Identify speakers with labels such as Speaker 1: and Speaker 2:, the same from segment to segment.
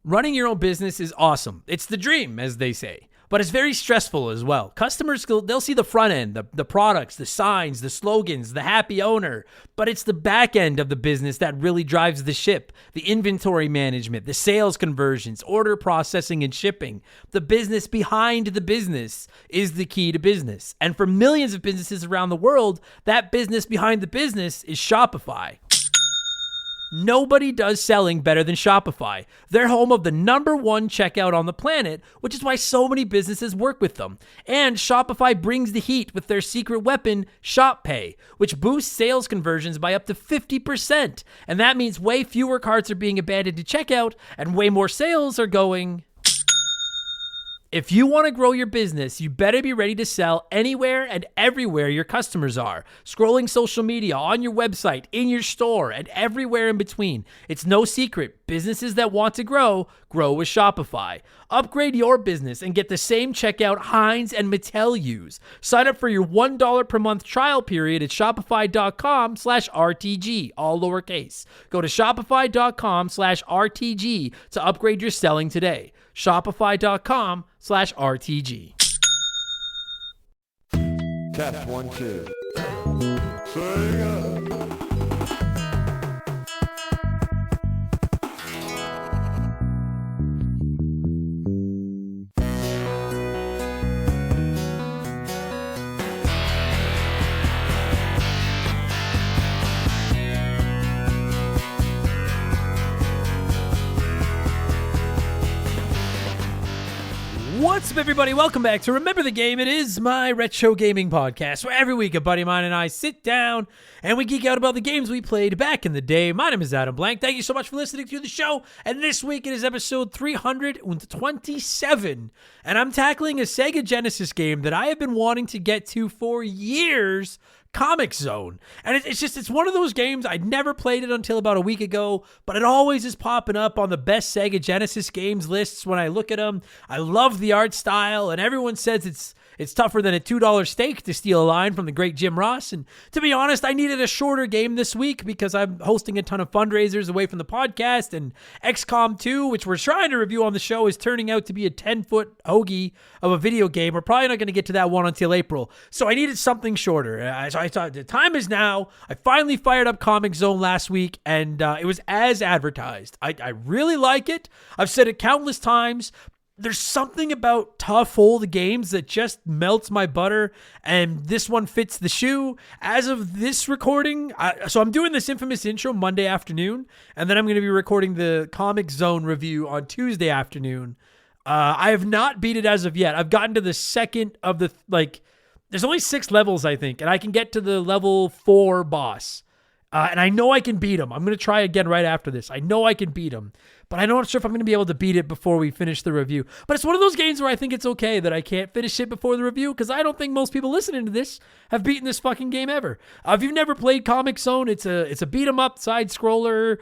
Speaker 1: Running your own business is awesome. It's the dream, as they say. But it's very stressful as well. Customers, they'll see the front end, the products, the signs, the slogans, the happy owner. But it's the back end of the business that really drives the ship. The inventory management, the sales conversions, order processing and shipping. The business behind the business is the key to business. And for millions of businesses around the world, that business behind the business is Shopify. Nobody does selling better than Shopify. They're home of the #1 checkout on the planet, which is why so many businesses work with them. And Shopify brings the heat with their secret weapon, Shop Pay, which boosts sales conversions by up to 50%. And that means way fewer carts are being abandoned to checkout and way more sales are going. If you want to grow your business, you better be ready to sell anywhere and everywhere your customers are. Scrolling social media, on your website, in your store, and everywhere in between. It's no secret. Businesses that want to grow with Shopify. Upgrade your business and get the same checkout Heinz and Mattel use. Sign up for your $1 per month trial period at shopify.com/RTG, all lowercase. Go to shopify.com/RTG to upgrade your selling today. Shopify.com/RTG.
Speaker 2: Test 1, 2. Sega.
Speaker 1: What's up, everybody? Welcome back to Remember the Game. It is my retro gaming podcast where every week a buddy of mine and I sit down and we geek out about the games we played back in the day. My name is Adam Blank. Thank you so much for listening to the show. And this week it is episode 327. And I'm tackling a Sega Genesis game that I have been wanting to get to for years, Comix Zone. And it's one of those games, I'd never played it until about a week ago, but it always is popping up on the best Sega Genesis games lists when I look at them. I love the art style, and everyone says it's tougher than a $2 steak, to steal a line from the great Jim Ross. And to be honest, I needed a shorter game this week because I'm hosting a ton of fundraisers away from the podcast, and XCOM 2, which we're trying to review on the show, is turning out to be a 10-foot hoagie of a video game. We're probably not going to get to that one until April. So I needed something shorter. So I thought the time is now. I finally fired up Comix Zone last week, and it was as advertised. I really like it. I've said it countless times. There's something about tough old games that just melts my butter, and this one fits the shoe. As of this recording, so I'm doing this infamous intro Monday afternoon, and then I'm going to be recording the Comix Zone review on Tuesday afternoon. I have not beat it as of yet. I've gotten to the second of the, there's only 6 levels, I think, and I can get to the level 4 boss. And I know I can beat him. I'm going to try again right after this. I know I can beat him, but I'm not sure if I'm going to be able to beat it before we finish the review. But it's one of those games where I think it's okay that I can't finish it before the review, because I don't think most people listening to this have beaten this fucking game ever. If you've never played Comix Zone, it's a beat 'em up side scroller.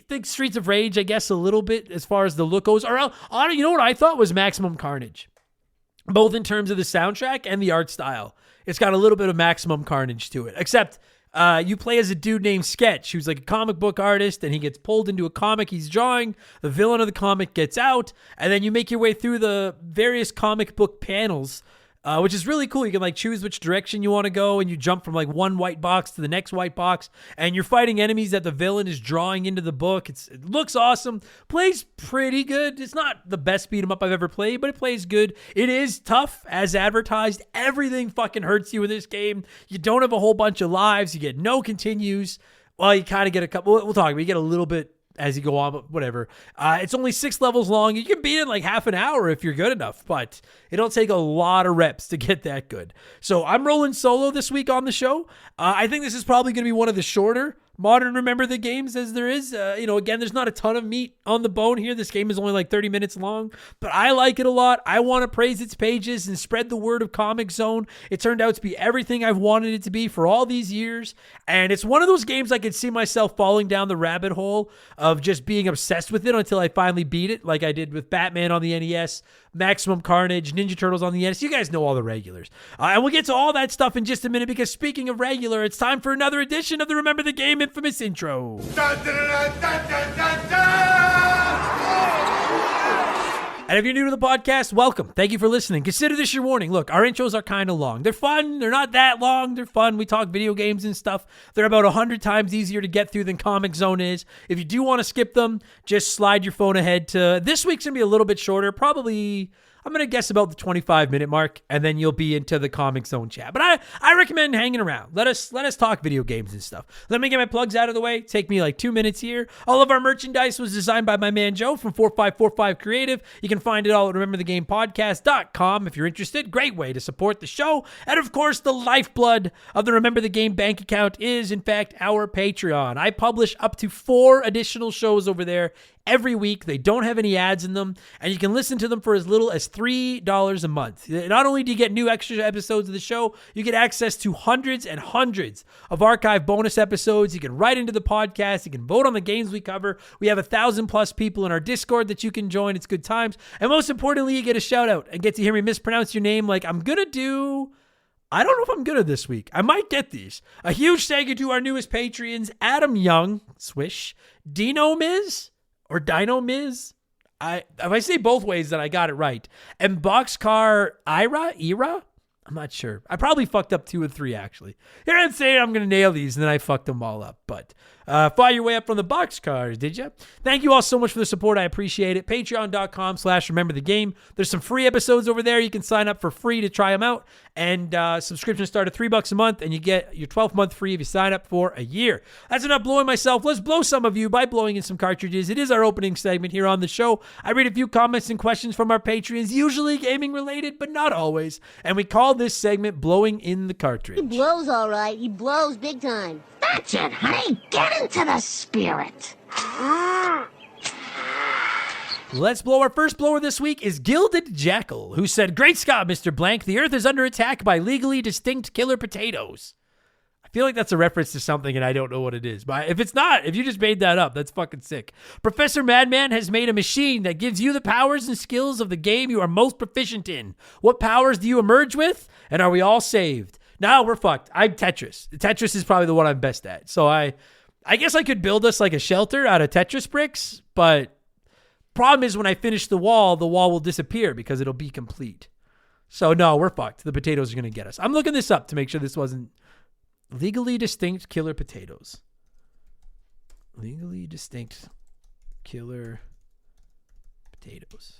Speaker 1: Think Streets of Rage, I guess, a little bit as far as the look goes. Or you know what I thought was Maximum Carnage, both in terms of the soundtrack and the art style. It's got a little bit of Maximum Carnage to it, except you play as a dude named Sketch, who's like a comic book artist, and he gets pulled into a comic he's drawing. The villain of the comic gets out, and then you make your way through the various comic book panels, which is really cool. You can choose which direction you want to go, and you jump from one white box to the next white box, and you're fighting enemies that the villain is drawing into the book. It looks awesome. Plays pretty good. It's not the best beat 'em up I've ever played, but it plays good. It is tough as advertised. Everything fucking hurts you in this game. You don't have a whole bunch of lives. You get no continues. Well, you kind of get a couple. We'll talk about it. You get a little bit as you go on, but whatever. It's only 6 levels long. You can beat it in half an hour if you're good enough, but it'll take a lot of reps to get that good. So I'm rolling solo this week on the show. I think this is probably going to be one of the shorter modern Remember the Games as there is. Again, there's not a ton of meat on the bone here. This game is only 30 minutes long, but I like it a lot. I want to praise its pages and spread the word of Comix Zone. It turned out to be everything I've wanted it to be for all these years, and it's one of those games I could see myself falling down the rabbit hole of just being obsessed with it until I finally beat it, like I did with Batman on the NES, Maximum Carnage, Ninja Turtles on the NES. You guys know all the regulars. And we'll get to all that stuff in just a minute, because speaking of regular, it's time for another edition of the Remember the Game infamous intro.
Speaker 2: Dun, dun, dun, dun, dun, dun, dun.
Speaker 1: And if you're new to the podcast, welcome. Thank you for listening. Consider this your warning. Look, our intros are kind of long. They're fun. They're not that long. They're fun. We talk video games and stuff. They're about 100 times easier to get through than Comix Zone is. If you do want to skip them, just slide your phone ahead to this week's going to be a little bit shorter. Probably, I'm going to guess about the 25-minute mark, and then you'll be into the Comix Zone chat. But I recommend hanging around. Let us talk video games and stuff. Let me get my plugs out of the way. Take me like 2 minutes here. All of our merchandise was designed by my man Joe from 4545 Creative. You can find it all at rememberthegamepodcast.com if you're interested. Great way to support the show. And of course, the lifeblood of the Remember the Game bank account is, in fact, our Patreon. I publish up to 4 additional shows over there every week. They don't have any ads in them, and you can listen to them for as little as $3 a month. Not only do you get new extra episodes of the show, you get access to hundreds and hundreds of archive bonus episodes. You can write into the podcast. You can vote on the games we cover. We have 1,000+ people in our Discord that you can join. It's good times. And most importantly, you get a shout out and get to hear me mispronounce your name like I'm going to do. I don't know if I'm good at this week. I might get these. A huge thank you to our newest Patreons, Adam Young, Swish, Dino Miz, or Dino Miz. If I say both ways, then I got it right. And Boxcar Ira? I'm not sure. I probably fucked up 2 and 3, actually. Here I'm saying I'm going to nail these, and then I fucked them all up. But fire your way up from the boxcars, did you? Thank you all so much for the support. I appreciate it. Patreon.com/rememberthegame. There's some free episodes over there. You can sign up for free to try them out. And subscriptions start at $3 a month, and you get your 12th month free if you sign up for a year. That's enough blowing myself. Let's blow some of you by blowing in some cartridges. It is our opening segment here on the show. I read a few comments and questions from our Patreons, usually gaming related, but not always. And we call this segment Blowing in the Cartridge.
Speaker 3: He blows all right. He blows big time.
Speaker 4: That's it, honey. Get into the spirit.
Speaker 1: Let's blow. Our first blower this week is Gilded Jackal, who said, "Great Scott, Mr. Blank. The Earth is under attack by legally distinct killer potatoes." I feel like that's a reference to something and I don't know what it is. But if it's not, if you just made that up, that's fucking sick. Professor Madman has made a machine that gives you the powers and skills of the game you are most proficient in. What powers do you emerge with? And are we all saved? No, we're fucked. I'm Tetris. Tetris is probably the one I'm best at. So I guess I could build us like a shelter out of Tetris bricks, but problem is when I finish the wall will disappear because it'll be complete. So no, we're fucked. The potatoes are going to get us. I'm looking this up to make sure this wasn't legally distinct killer potatoes. Legally distinct killer potatoes.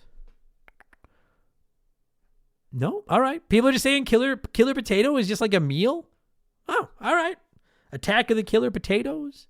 Speaker 1: No? All right. People are just saying killer potato is just like a meal? Oh, all right. Attack of the Killer Potatoes?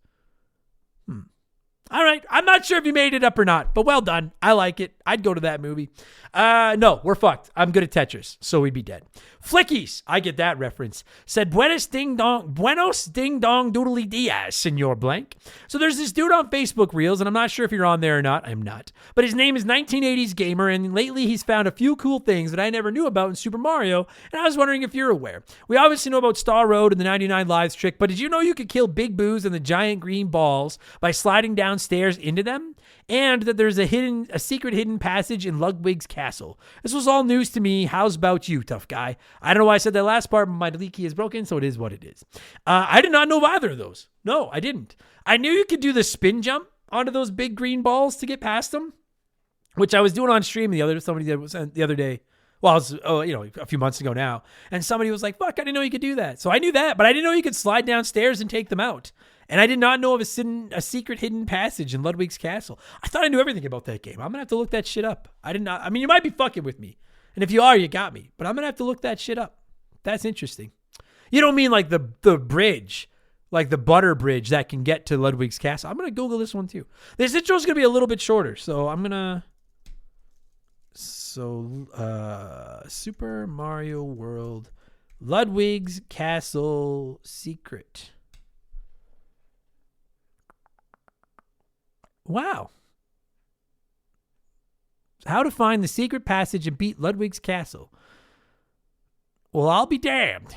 Speaker 1: All right. I'm not sure if you made it up or not, but well done. I like it. I'd go to that movie. No, we're fucked. I'm good at Tetris, so we'd be dead. Flickies, I get that reference, said, Buenos ding dong doodly diaz, Senor Blank. So there's this dude on Facebook Reels, and I'm not sure if you're on there or not. I'm not. But his name is 1980s Gamer, and lately he's found a few cool things that I never knew about in Super Mario, and I was wondering if you're aware. We obviously know about Star Road and the 99 Lives trick, but did you know you could kill Big Boos and the giant green balls by sliding downstairs into them? And that there's a secret hidden passage in Ludwig's castle. This was all news to me. How's about you, tough guy? I don't know why I said that last part, but my delete key is broken, so it is what it is. I did not know of either of those. No, I didn't. I knew you could do the spin jump onto those big green balls to get past them, which I was doing on stream the other day. Well, it was, a few months ago now. And somebody was like, fuck, I didn't know you could do that. So I knew that, but I didn't know you could slide downstairs and take them out. And I did not know of a secret hidden passage in Ludwig's castle. I thought I knew everything about that game. I'm going to have to look that shit up. You might be fucking with me. And if you are, you got me. But I'm going to have to look that shit up. That's interesting. You don't mean like the bridge, like the butter bridge that can get to Ludwig's castle. I'm going to Google this one too. This intro is going to be a little bit shorter. So I'm going to... Super Mario World, Ludwig's Castle Secret. Wow. How to find the secret passage and beat Ludwig's castle. Well, I'll be damned.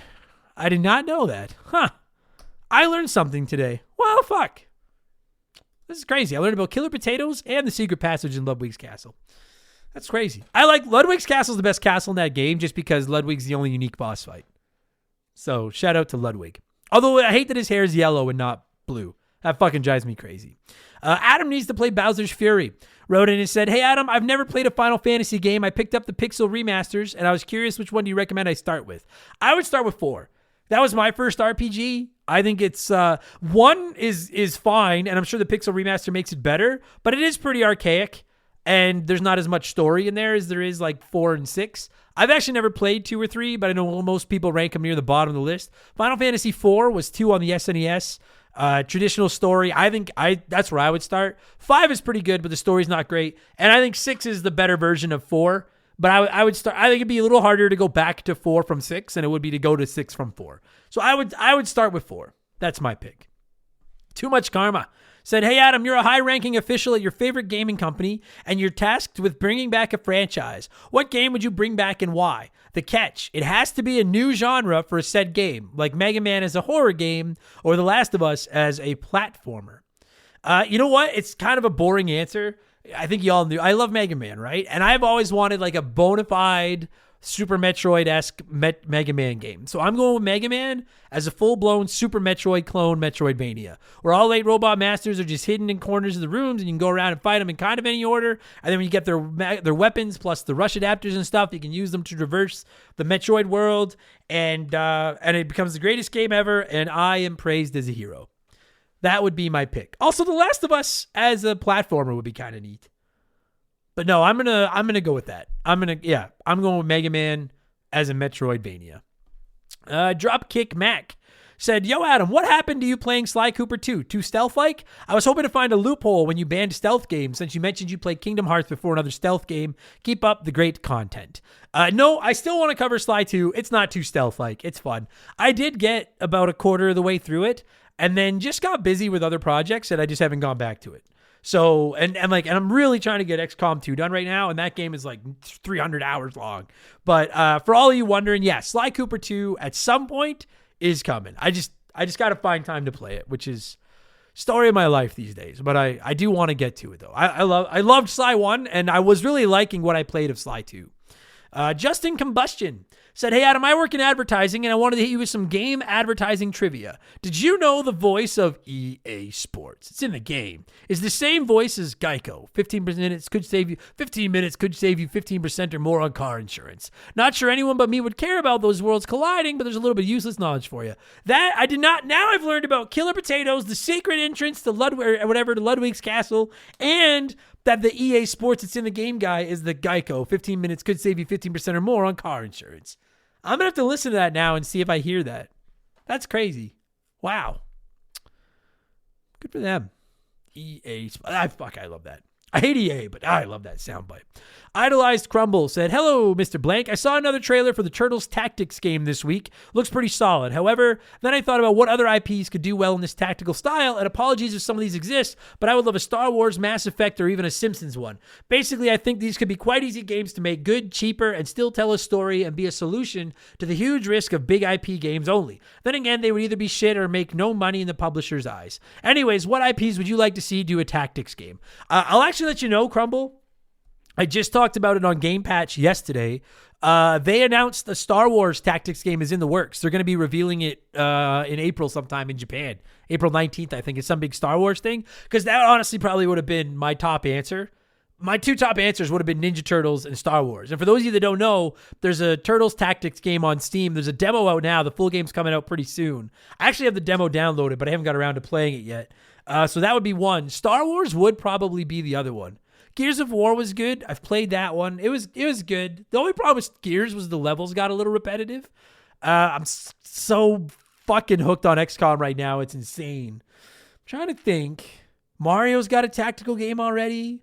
Speaker 1: I did not know that. Huh. I learned something today. Well, fuck. This is crazy. I learned about killer potatoes and the secret passage in Ludwig's castle. That's crazy. I like Ludwig's castle is the best castle in that game just because Ludwig's the only unique boss fight. So shout out to Ludwig. Although I hate that his hair is yellow and not blue. That fucking drives me crazy. Adam needs to play Bowser's Fury. Wrote in and said, hey, Adam, I've never played a Final Fantasy game. I picked up the Pixel remasters, and I was curious which one do you recommend I start with? I would start with 4. That was my first RPG. I think it's 1 is fine, and I'm sure the Pixel remaster makes it better, but it is pretty archaic, and there's not as much story in there as there is like 4 and 6. I've actually never played 2 or 3, but I know most people rank them near the bottom of the list. Final Fantasy 4 was 2 on the SNES. Traditional story. I think that's where I would start. 5 is pretty good, but the story's not great. And I think 6 is the better version of 4. But I would start. I think it'd be a little harder to go back to 4 from 6 than it would be to go to 6 from 4. So I would start with 4. That's my pick. Too Much Karma said, hey, Adam, you're a high-ranking official at your favorite gaming company, and you're tasked with bringing back a franchise. What game would you bring back and why? The catch, it has to be a new genre for a said game, like Mega Man as a horror game or The Last of Us as a platformer. You know what? It's kind of a boring answer. I think y'all knew. I love Mega Man, right? And I've always wanted like a bona fide Super Metroid-esque Mega Man game. So I'm going with Mega Man as a full-blown Super Metroid clone Metroidvania, where all 8 robot masters are just hidden in corners of the rooms, and you can go around and fight them in kind of any order. And then when you get their weapons plus the rush adapters and stuff, you can use them to traverse the Metroid world, and it becomes the greatest game ever, and I am praised as a hero. That would be my pick. Also, The Last of Us as a platformer would be kind of neat. But no, I'm gonna go with that. I'm going with Mega Man as a Metroidvania. Dropkick Mac said, yo, Adam, what happened to you playing Sly Cooper 2? Too stealth-like? I was hoping to find a loophole when you banned stealth games, since you mentioned you played Kingdom Hearts before another stealth game. Keep up the great content. No, I still want to cover Sly 2. It's not too stealth-like. It's fun. I did get about a quarter of the way through it, and then just got busy with other projects, and I just haven't gone back to it. So, and I'm really trying to get XCOM 2 done right now, and that game is like 300 hours long. But for all of you wondering, yeah, Sly Cooper 2 at some point is coming. I just got to find time to play it, which is story of my life these days. But I do want to get to it though. I loved Sly 1, and I was really liking what I played of Sly 2. Justin Combustion said, hey, Adam, I work in advertising, and I wanted to hit you with some game advertising trivia. Did you know the voice of EA Sports, it's in the game, is the same voice as Geico? 15 minutes could save you 15% or more on car insurance. Not sure anyone but me would care about those worlds colliding, but there's a little bit of useless knowledge for you. That I did not. Now I've learned about Killer Potatoes, the secret entrance to Ludwig's Castle, and that the EA Sports It's in the Game guy is the Geico. 15 minutes could save you 15% or more on car insurance. I'm going to have to listen to that now and see if I hear that. That's crazy. Wow. Good for them. EA. I love that. I hate EA, but I love that soundbite. Idolized Crumble said, hello, Mr. Blank. I saw another trailer for the Turtles Tactics game this week. Looks pretty solid. However, then I thought about what other IPs could do well in this tactical style, and apologies if some of these exist, but I would love a Star Wars, Mass Effect, or even a Simpsons one. Basically, I think these could be quite easy games to make good, cheaper, and still tell a story and be a solution to the huge risk of big IP games only. Then again, they would either be shit or make no money in the publisher's eyes. Anyways, what IPs would you like to see do a tactics game? I'll actually let you know, Crumble. I just talked about it on Game Patch yesterday. They announced the Star Wars Tactics game is in the works. They're going to be revealing it in April sometime in Japan. April 19th, I think. It's some big Star Wars thing. Because that honestly probably would have been my top answer. My 2 top answers would have been Ninja Turtles and Star Wars. And for those of you that don't know, there's a Turtles Tactics game on Steam. There's a demo out now. The full game's coming out pretty soon. I actually have the demo downloaded, but I haven't got around to playing it yet. So that would be one. Star Wars would probably be the other one. Gears of War was good. I've played that one. It was good. The only problem with Gears was the levels got a little repetitive. I'm so fucking hooked on XCOM right now. It's insane. I'm trying to think. Mario's got a tactical game already.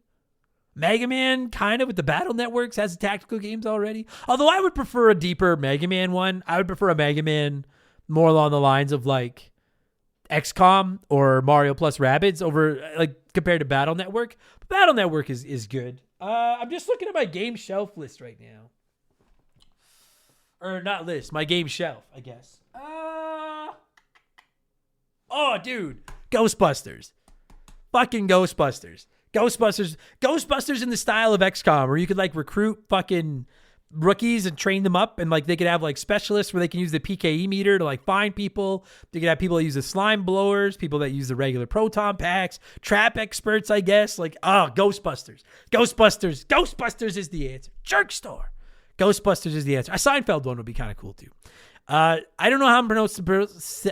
Speaker 1: Mega Man, kind of, with the Battle Networks, has tactical games already. Although I would prefer a deeper Mega Man one. I would prefer a Mega Man more along the lines of like XCOM or Mario plus Rabbids over like compared to Battle Network. But Battle Network is good. I'm just looking at my game shelf list right now. Or not list, my game shelf, I guess. Oh, dude. Ghostbusters. Fucking Ghostbusters. Ghostbusters in the style of XCOM, where you could like recruit fucking rookies and train them up, and like they could have like specialists where they can use the PKE meter to like find people. They could have people that use the slime blowers, people that use the regular proton packs, trap experts, I guess. Like, Ghostbusters is the answer. Jerk Store, Ghostbusters is the answer. A Seinfeld one would be kind of cool too. I don't know how I'm pronounced.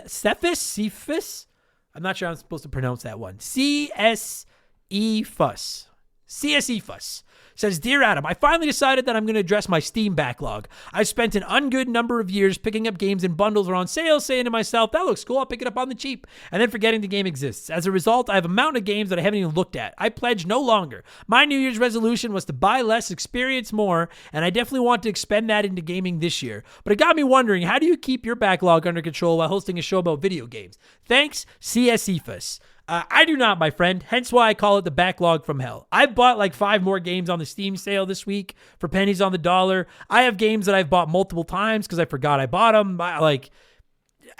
Speaker 1: Cephas. I'm not sure how I'm supposed to pronounce that one. CSE Fuss. CSE Fuss says, Dear Adam, I finally decided that I'm going to address my Steam backlog. I've spent an ungood number of years picking up games in bundles or on sale, saying to myself, that looks cool, I'll pick it up on the cheap, and then forgetting the game exists. As a result, I have a mountain of games that I haven't even looked at. I pledge no longer. My New Year's resolution was to buy less, experience more, and I definitely want to expend that into gaming this year. But it got me wondering, how do you keep your backlog under control while hosting a show about video games? Thanks, CSEFUS. I do not, my friend, hence why I call it the backlog from hell. I've bought like 5 more games on the Steam sale this week for pennies on the dollar. I have games that I've bought multiple times because I forgot I bought them. Like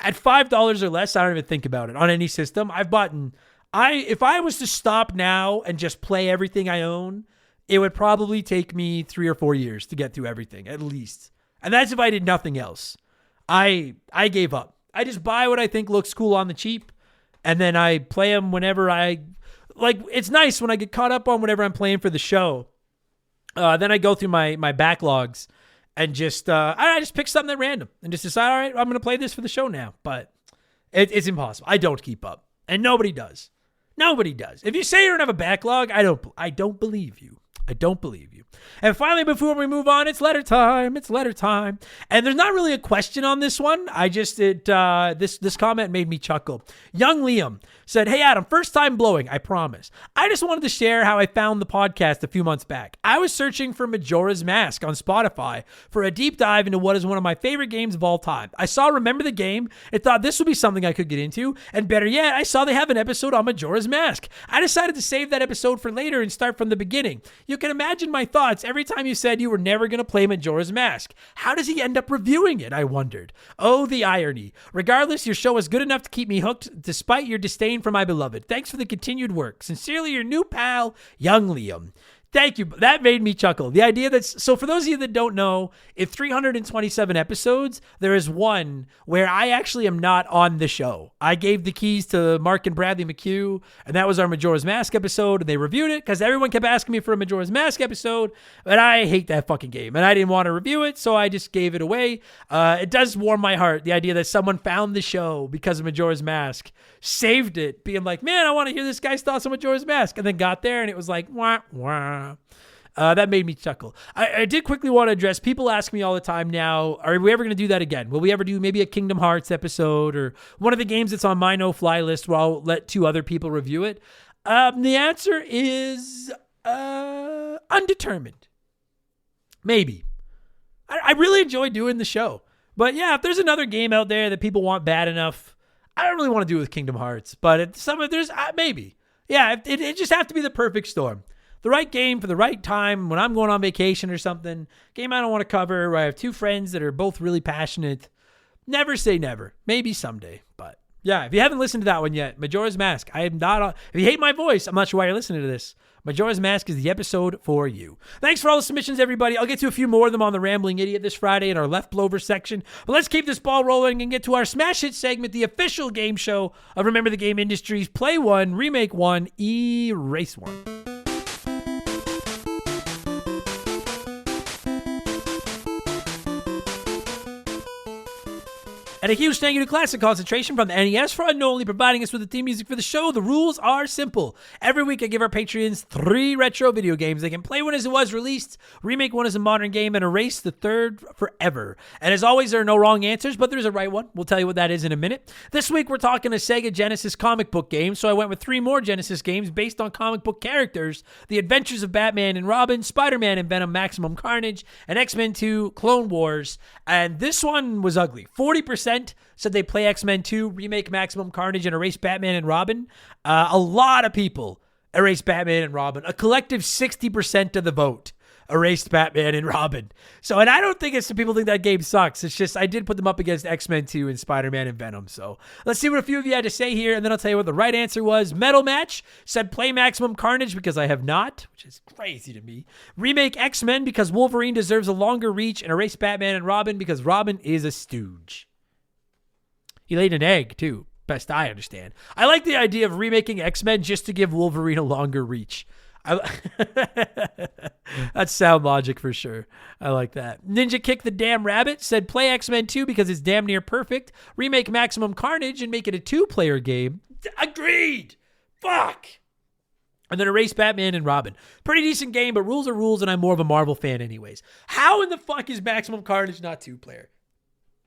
Speaker 1: at $5 or less, I don't even think about it on any system. If I was to stop now and just play everything I own, it would probably take me 3 or 4 years to get through everything, at least. And that's if I did nothing else. I gave up. I just buy what I think looks cool on the cheap. And then I play them whenever it's nice when I get caught up on whatever I'm playing for the show. Then I go through my backlogs and I just pick something at random and just decide, all right, I'm going to play this for the show now. But it's impossible. I don't keep up, and nobody does. Nobody does. If you say you don't have a backlog, I don't believe you. I don't believe you. And finally, before we move on, it's letter time. It's letter time. And there's not really a question on this one. This comment made me chuckle. Young Liam said, Hey, Adam, first time blowing, I promise. I just wanted to share how I found the podcast a few months back. I was searching for Majora's Mask on Spotify for a deep dive into what is one of my favorite games of all time. I saw Remember the Game and thought this would be something I could get into. And better yet, I saw they have an episode on Majora's Mask. I decided to save that episode for later and start from the beginning. You can imagine my thoughts every time you said you were never going to play Majora's Mask. How does he end up reviewing it, I wondered. Oh, the irony. Regardless, your show is good enough to keep me hooked despite your disdain for my beloved. Thanks for the continued work. Sincerely, your new pal, Young Liam. Thank you. That made me chuckle. The idea so for those of you that don't know, in 327 episodes, there is one where I actually am not on the show. I gave the keys to Mark and Bradley McHugh, and that was our Majora's Mask episode, and they reviewed it because everyone kept asking me for a Majora's Mask episode, but I hate that fucking game, and I didn't want to review it, so I just gave it away. It does warm my heart, the idea that someone found the show because of Majora's Mask, saved it, being like, man, I want to hear this guy's thoughts on Majora's Mask, and then got there, and it was like, wah, wah. That made me chuckle. I did quickly want to address, people ask me all the time now, are we ever going to do that again? Will we ever do maybe a Kingdom Hearts episode or one of the games that's on my no-fly list where I'll let 2 other people review it? The answer is undetermined. Maybe. I really enjoy doing the show. But yeah, if there's another game out there that people want bad enough, I don't really want to do it with Kingdom Hearts. But there's maybe. Yeah, it just have to be the perfect storm. The right game for the right time when I'm going on vacation or something. Game I don't want to cover, where I have 2 friends that are both really passionate. Never say never. Maybe someday. But yeah, if you haven't listened to that one yet, Majora's Mask. If you hate my voice, I'm not sure why you're listening to this. Majora's Mask is the episode for you. Thanks for all the submissions, everybody. I'll get to a few more of them on the Rambling Idiot this Friday in our Left Blover section. But let's keep this ball rolling and get to our Smash Hit segment, the official game show of Remember the Game Industries. Play 1, Remake 1, Erase 1. And a huge thank you to Classic Concentration from the NES for unknowingly providing us with the theme music for the show. The rules are simple. Every week I give our Patreons 3 retro video games. They can play one as it was released, remake one as a modern game, and erase the third forever. And as always, there are no wrong answers, but there's a right one. We'll tell you what that is in a minute. This week we're talking a Sega Genesis comic book game, so I went with 3 more Genesis games based on comic book characters: The Adventures of Batman and Robin, Spider-Man and Venom Maximum Carnage, and X-Men 2 Clone Wars. And this one was ugly. 40% said they play X-Men 2, remake Maximum Carnage, and erase Batman and Robin. A lot of people erase Batman and Robin. A collective 60% of the vote erased Batman and Robin. So, and I don't think it's some people think that game sucks. It's just I did put them up against X-Men 2 and Spider-Man and Venom. So let's see what a few of you had to say here, and then I'll tell you what the right answer was. Metal Match said play Maximum Carnage because I have not, which is crazy to me. Remake X-Men because Wolverine deserves a longer reach, and erase Batman and Robin because Robin is a stooge. He laid an egg, too. Best I understand. I like the idea of remaking X-Men just to give Wolverine a longer reach. That's sound logic for sure. I like that. Ninja Kick the Damn Rabbit said play X-Men 2 because it's damn near perfect. Remake Maximum Carnage and make it a 2-player game. Agreed. Fuck. And then erase Batman and Robin. Pretty decent game, but rules are rules, and I'm more of a Marvel fan anyways. How in the fuck is Maximum Carnage not 2-player?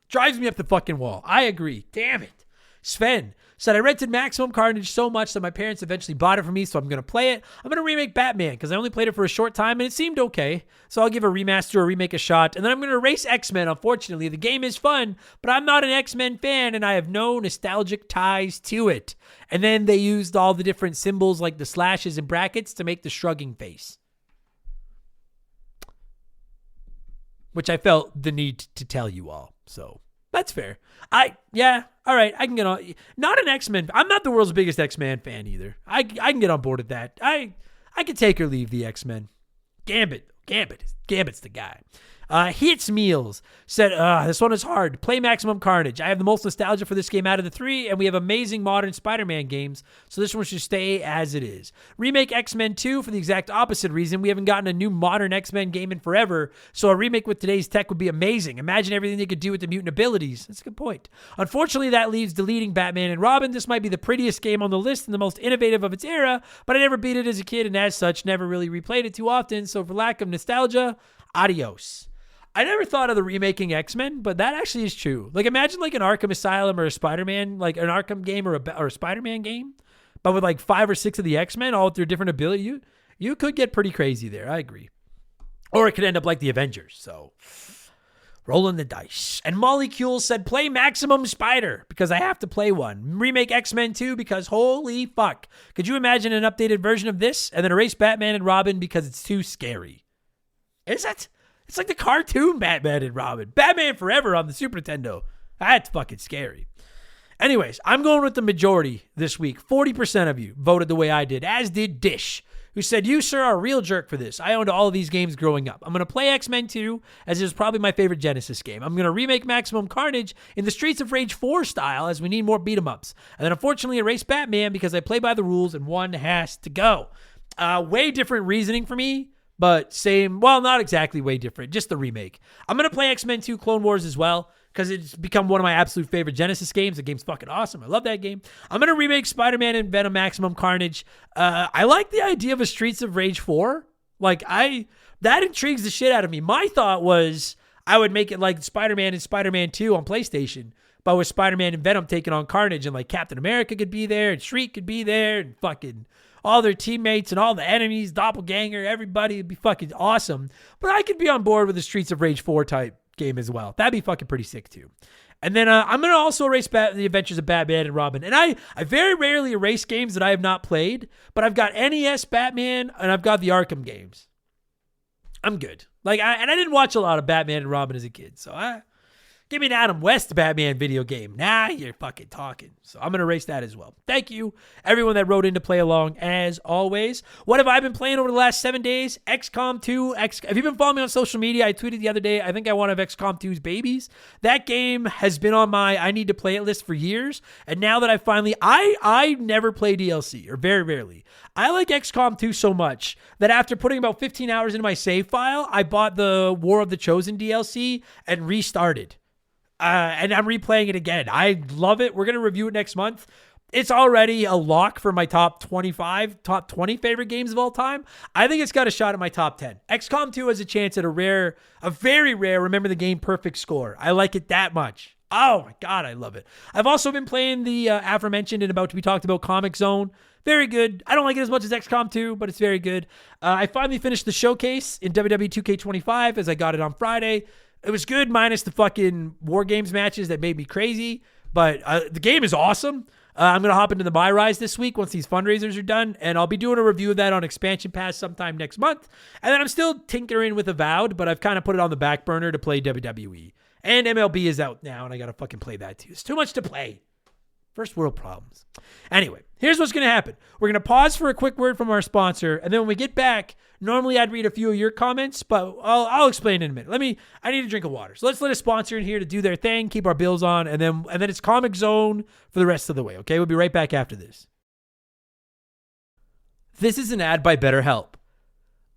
Speaker 1: Drives me up the fucking wall. I agree. Damn it. Sven said, I rented Maximum Carnage so much that my parents eventually bought it for me, so I'm going to play it. I'm going to remake Batman because I only played it for a short time and it seemed okay. So I'll give a remaster or remake a shot. And then I'm going to erase X-Men. Unfortunately, the game is fun, but I'm not an X-Men fan and I have no nostalgic ties to it. And then they used all the different symbols like the slashes and brackets to make the shrugging face, which I felt the need to tell you all. So that's fair. All right, I can get on. Not an X-Men. I'm not the world's biggest X-Men fan either. I can get on board with that. I can take or leave the X-Men. Gambit's the guy. Hits Meals said, this one is hard. Play Maximum Carnage. I have the most nostalgia for this game out of the 3, and we have amazing modern Spider-Man games, so this one should stay as it is. Remake X-Men 2 for the exact opposite reason. We haven't gotten a new modern X-Men game in forever, so a remake with today's tech would be amazing. Imagine everything they could do with the mutant abilities. That's a good point. Unfortunately, that leaves deleting Batman and Robin. This might be the prettiest game on the list and the most innovative of its era, but I never beat it as a kid, and as such, never really replayed it too often, so for lack of nostalgia, adios. I never thought of the remaking X-Men, but that actually is true. Like, imagine like an Arkham Asylum or a Spider-Man, like an Arkham game or a Spider-Man game, but with like 5 or 6 of the X-Men, all with their different ability. You could get pretty crazy there. I agree. Or it could end up like the Avengers. So, rolling the dice. And Molecule said, play Maximum Spider because I have to play one. Remake X-Men 2 because holy fuck. Could you imagine an updated version of this and then erase Batman and Robin because it's too scary? Is it? It's like the cartoon Batman and Robin. Batman Forever on the Super Nintendo. That's fucking scary. Anyways, I'm going with the majority this week. 40% of you voted the way I did, as did Dish, who said, you, sir, are a real jerk for this. I owned all of these games growing up. I'm going to play X-Men 2, as it was probably my favorite Genesis game. I'm going to remake Maximum Carnage in the Streets of Rage 4 style, as we need more beat-em-ups. And then unfortunately erase Batman because I play by the rules and one has to go. Way different reasoning for me. But same, well, not exactly way different, just the remake. I'm going to play X-Men 2 Clone Wars as well, because it's become one of my absolute favorite Genesis games. The game's fucking awesome. I love that game. I'm going to remake Spider-Man and Venom Maximum Carnage. I like the idea of a Streets of Rage 4. That intrigues the shit out of me. My thought was I would make it like Spider-Man and Spider-Man 2 on PlayStation, but with Spider-Man and Venom taking on Carnage, and like Captain America could be there, and Shriek could be there, and fucking all their teammates and all the enemies, Doppelganger, everybody. It'd be fucking awesome. But I could be on board with the Streets of Rage 4 type game as well. That'd be fucking pretty sick too. And then I'm going to also erase the Adventures of Batman and Robin. And I very rarely erase games that I have not played, but I've got NES Batman and I've got the Arkham games. I'm good. I didn't watch a lot of Batman and Robin as a kid, so give me an Adam West Batman video game. Nah, you're fucking talking. So I'm going to erase that as well. Thank you, everyone that wrote in to play along, as always. What have I been playing over the last 7 days? XCOM 2. Have you been following me on social media? I tweeted the other day, I think I want to have XCOM 2's babies. That game has been on my I need to play it list for years. And now that I finally, I never play DLC, or very rarely. I like XCOM 2 so much that after putting about 15 hours into my save file, I bought the War of the Chosen DLC and restarted. And I'm replaying it again. I love it. We're going to review it next month. It's already a lock for my top 20 favorite games of all time. I think it's got a shot at my top 10. XCOM 2 has a chance at a very rare, remember the game perfect score. I like it that much. Oh my God, I love it. I've also been playing the aforementioned and about to be talked about Comix Zone. Very good. I don't like it as much as XCOM 2, but it's very good. I finally finished the showcase in WWE 2K25 as I got it on Friday. It was good minus the fucking War Games matches that made me crazy, but the game is awesome. I'm going to hop into the My Rise this week once these fundraisers are done, and I'll be doing a review of that on Expansion Pass sometime next month. And then I'm still tinkering with Avowed, but I've kind of put it on the back burner to play WWE. And MLB is out now, and I got to fucking play that too. It's too much to play. First world problems. Anyway, here's what's going to happen. We're going to pause for a quick word from our sponsor, and then when we get back, normally I'd read a few of your comments, but I'll explain in a minute. I need a drink of water. So let's let a sponsor in here to do their thing, keep our bills on, and then it's Comix Zone for the rest of the way, okay? We'll be right back after this. This is an ad by BetterHelp.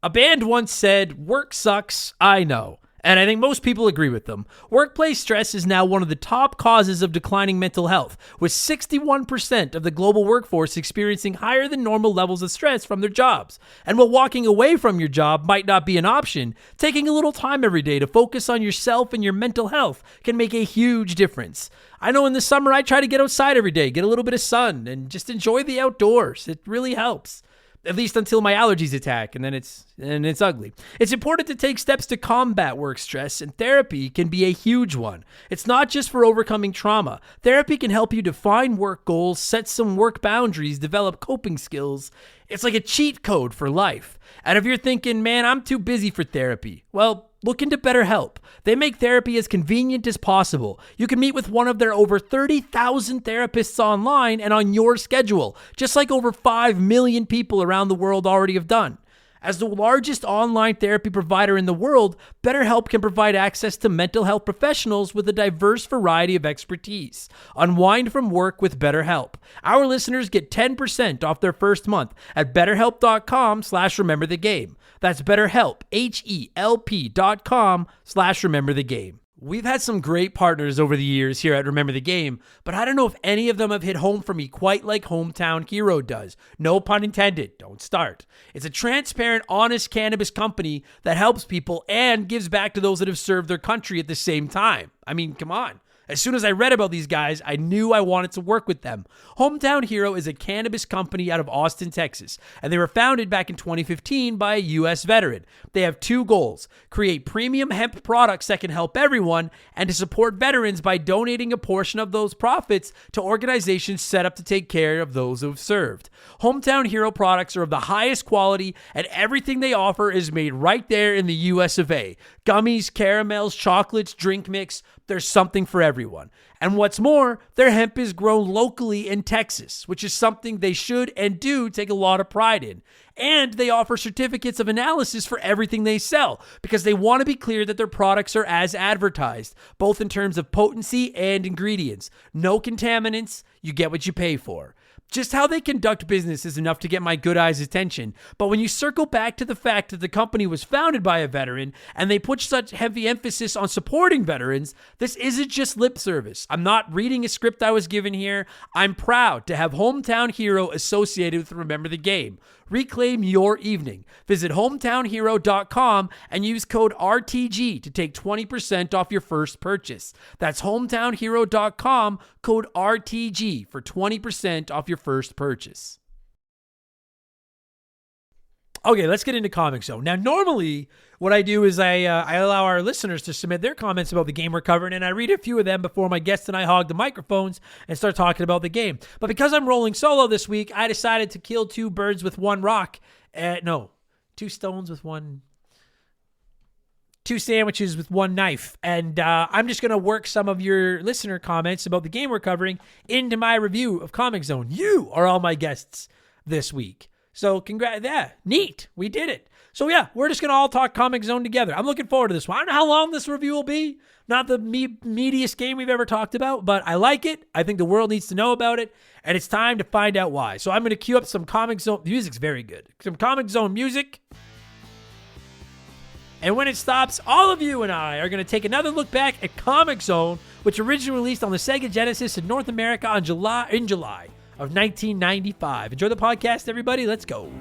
Speaker 1: A band once said, "Work sucks, I know." And I think most people agree with them. Workplace stress is now one of the top causes of declining mental health, with 61% of the global workforce experiencing higher than normal levels of stress from their jobs. And while walking away from your job might not be an option, taking a little time every day to focus on yourself and your mental health can make a huge difference. I know in the summer I try to get outside every day, get a little bit of sun, and just enjoy the outdoors. It really helps. At least until my allergies attack, and then it's ugly. It's important to take steps to combat work stress, and therapy can be a huge one. It's not just for overcoming trauma. Therapy can help you define work goals, set some work boundaries, develop coping skills. It's like a cheat code for life. And if you're thinking, man, I'm too busy for therapy, well, look into BetterHelp. They make therapy as convenient as possible. You can meet with one of their over 30,000 therapists online and on your schedule, just like over 5 million people around the world already have done. As the largest online therapy provider in the world, BetterHelp can provide access to mental health professionals with a diverse variety of expertise. Unwind from work with BetterHelp. Our listeners get 10% off their first month at betterhelp.com/rememberthegame. That's BetterHelp, HELP.com/rememberthegame. We've had some great partners over the years here at Remember the Game, but I don't know if any of them have hit home for me quite like Hometown Hero does. No pun intended. Don't start. It's a transparent, honest cannabis company that helps people and gives back to those that have served their country at the same time. I mean, come on. As soon as I read about these guys, I knew I wanted to work with them. Hometown Hero is a cannabis company out of Austin, Texas, and they were founded back in 2015 by a U.S. veteran. They have two goals: create premium hemp products that can help everyone, and to support veterans by donating a portion of those profits to organizations set up to take care of those who have served. Hometown Hero products are of the highest quality, and everything they offer is made right there in the U.S. of A. Gummies, caramels, chocolates, drink mix. There's something for everyone. And what's more, their hemp is grown locally in Texas, which is something they should and do take a lot of pride in. And they offer certificates of analysis for everything they sell because they want to be clear that their products are as advertised, both in terms of potency and ingredients. No contaminants, you get what you pay for. Just how they conduct business is enough to get my good eyes' attention, but when you circle back to the fact that the company was founded by a veteran and they put such heavy emphasis on supporting veterans, this isn't just lip service. I'm not reading a script I was given here. I'm proud to have Hometown Hero associated with Remember the Game. Reclaim your evening. Visit hometownhero.com and use code RTG to take 20% off your first purchase. That's hometownhero.com, code RTG for 20% off your first purchase. Okay, let's get into Comix Zone. Now, normally what I do is I allow our listeners to submit their comments about the game we're covering, and I read a few of them before my guests and I hog the microphones and start talking about the game. But because I'm rolling solo this week, I decided to kill two birds with one rock. Two stones with one... two sandwiches with one knife. And I'm just going to work some of your listener comments about the game we're covering into my review of Comix Zone. You are all my guests this week. So congrats. Yeah, neat. We did it. So yeah, we're just going to all talk Comix Zone together. I'm looking forward to this one. I don't know how long this review will be. Not the meatiest game we've ever talked about, but I like it. I think the world needs to know about it, and it's time to find out why. So I'm going to cue up some Comix Zone. The music's very good. Some Comix Zone music. And when it stops, all of you and I are going to take another look back at Comix Zone, which originally released on the Sega Genesis in North America in July of 1995. Enjoy the podcast, everybody. Let's go.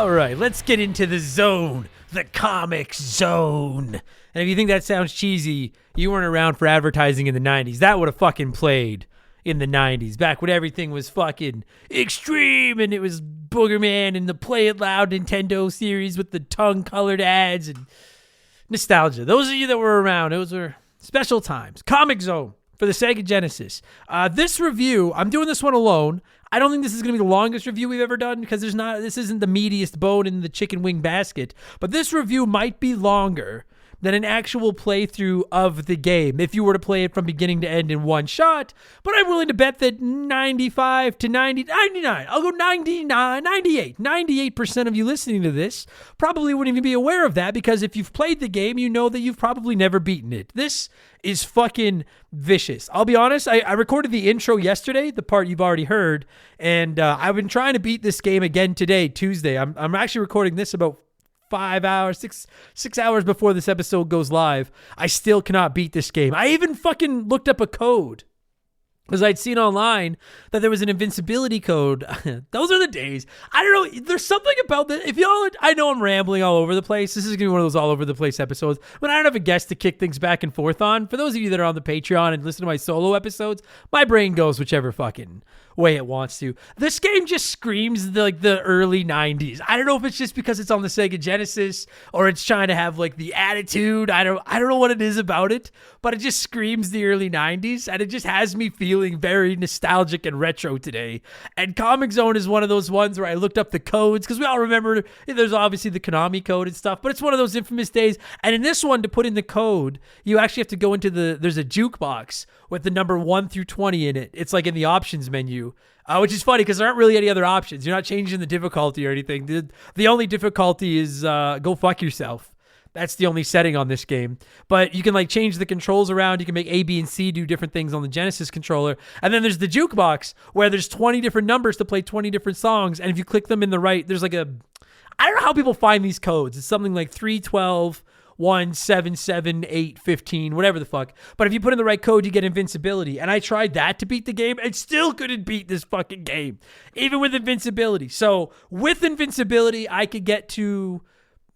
Speaker 1: All right, let's get into the zone, the Comix Zone. And if you think that sounds cheesy, you weren't around for advertising in the 90s. That would have fucking played in the 90s, back when everything was fucking extreme and it was Boogerman and the Play It Loud Nintendo series with the tongue-colored ads and nostalgia. Those of you that were around, those were special times. Comix Zone for the Sega Genesis. This review, I'm doing this one alone. I don't think this is going to be the longest review we've ever done because this isn't the meatiest bone in the chicken wing basket, but this review might be longer than an actual playthrough of the game if you were to play it from beginning to end in one shot. But I'm willing to bet that 95 to 90, 99, I'll go 99, 98, 98% of you listening to this probably wouldn't even be aware of that, because if you've played the game, you know that you've probably never beaten it. This is fucking vicious. I'll be honest, I recorded the intro yesterday, the part you've already heard, and I've been trying to beat this game again today, Tuesday. I'm actually recording this about 5 hours, six hours before this episode goes live. I still cannot beat this game. I even fucking looked up a code because I'd seen online that there was an invincibility code. Those are the days. I don't know. There's something about this. If y'all, I know I'm rambling all over the place. This is going to be one of those all over the place episodes. But I don't have a guest to kick things back and forth on. For those of you that are on the Patreon and listen to my solo episodes, my brain goes whichever fucking way it wants to. This game just screams the early 90s. I don't know if it's just because it's on the Sega Genesis or it's trying to have like the attitude. I don't know what it is about it, but it just screams the early 90s, and it just has me feeling very nostalgic and retro today. And Comix Zone is one of those ones where I looked up the codes because we all remember there's obviously the Konami code and stuff, but it's one of those infamous days. And in this one, to put in the code, you actually have to go into there's a jukebox with the number 1 through 20 in it. It's like in the options menu, which is funny because there aren't really any other options. You're not changing the difficulty or anything. The only difficulty is go fuck yourself. That's the only setting on this game. But you can like change the controls around. You can make A, B, and C do different things on the Genesis controller. And then there's the jukebox where there's 20 different numbers to play 20 different songs. And if you click them in the right, there's like I don't know how people find these codes. It's something like 312 1 7 7 8 15, whatever the fuck. But if you put in the right code, you get invincibility. And I tried that to beat the game and still couldn't beat this fucking game, even with invincibility. So with invincibility, I could get to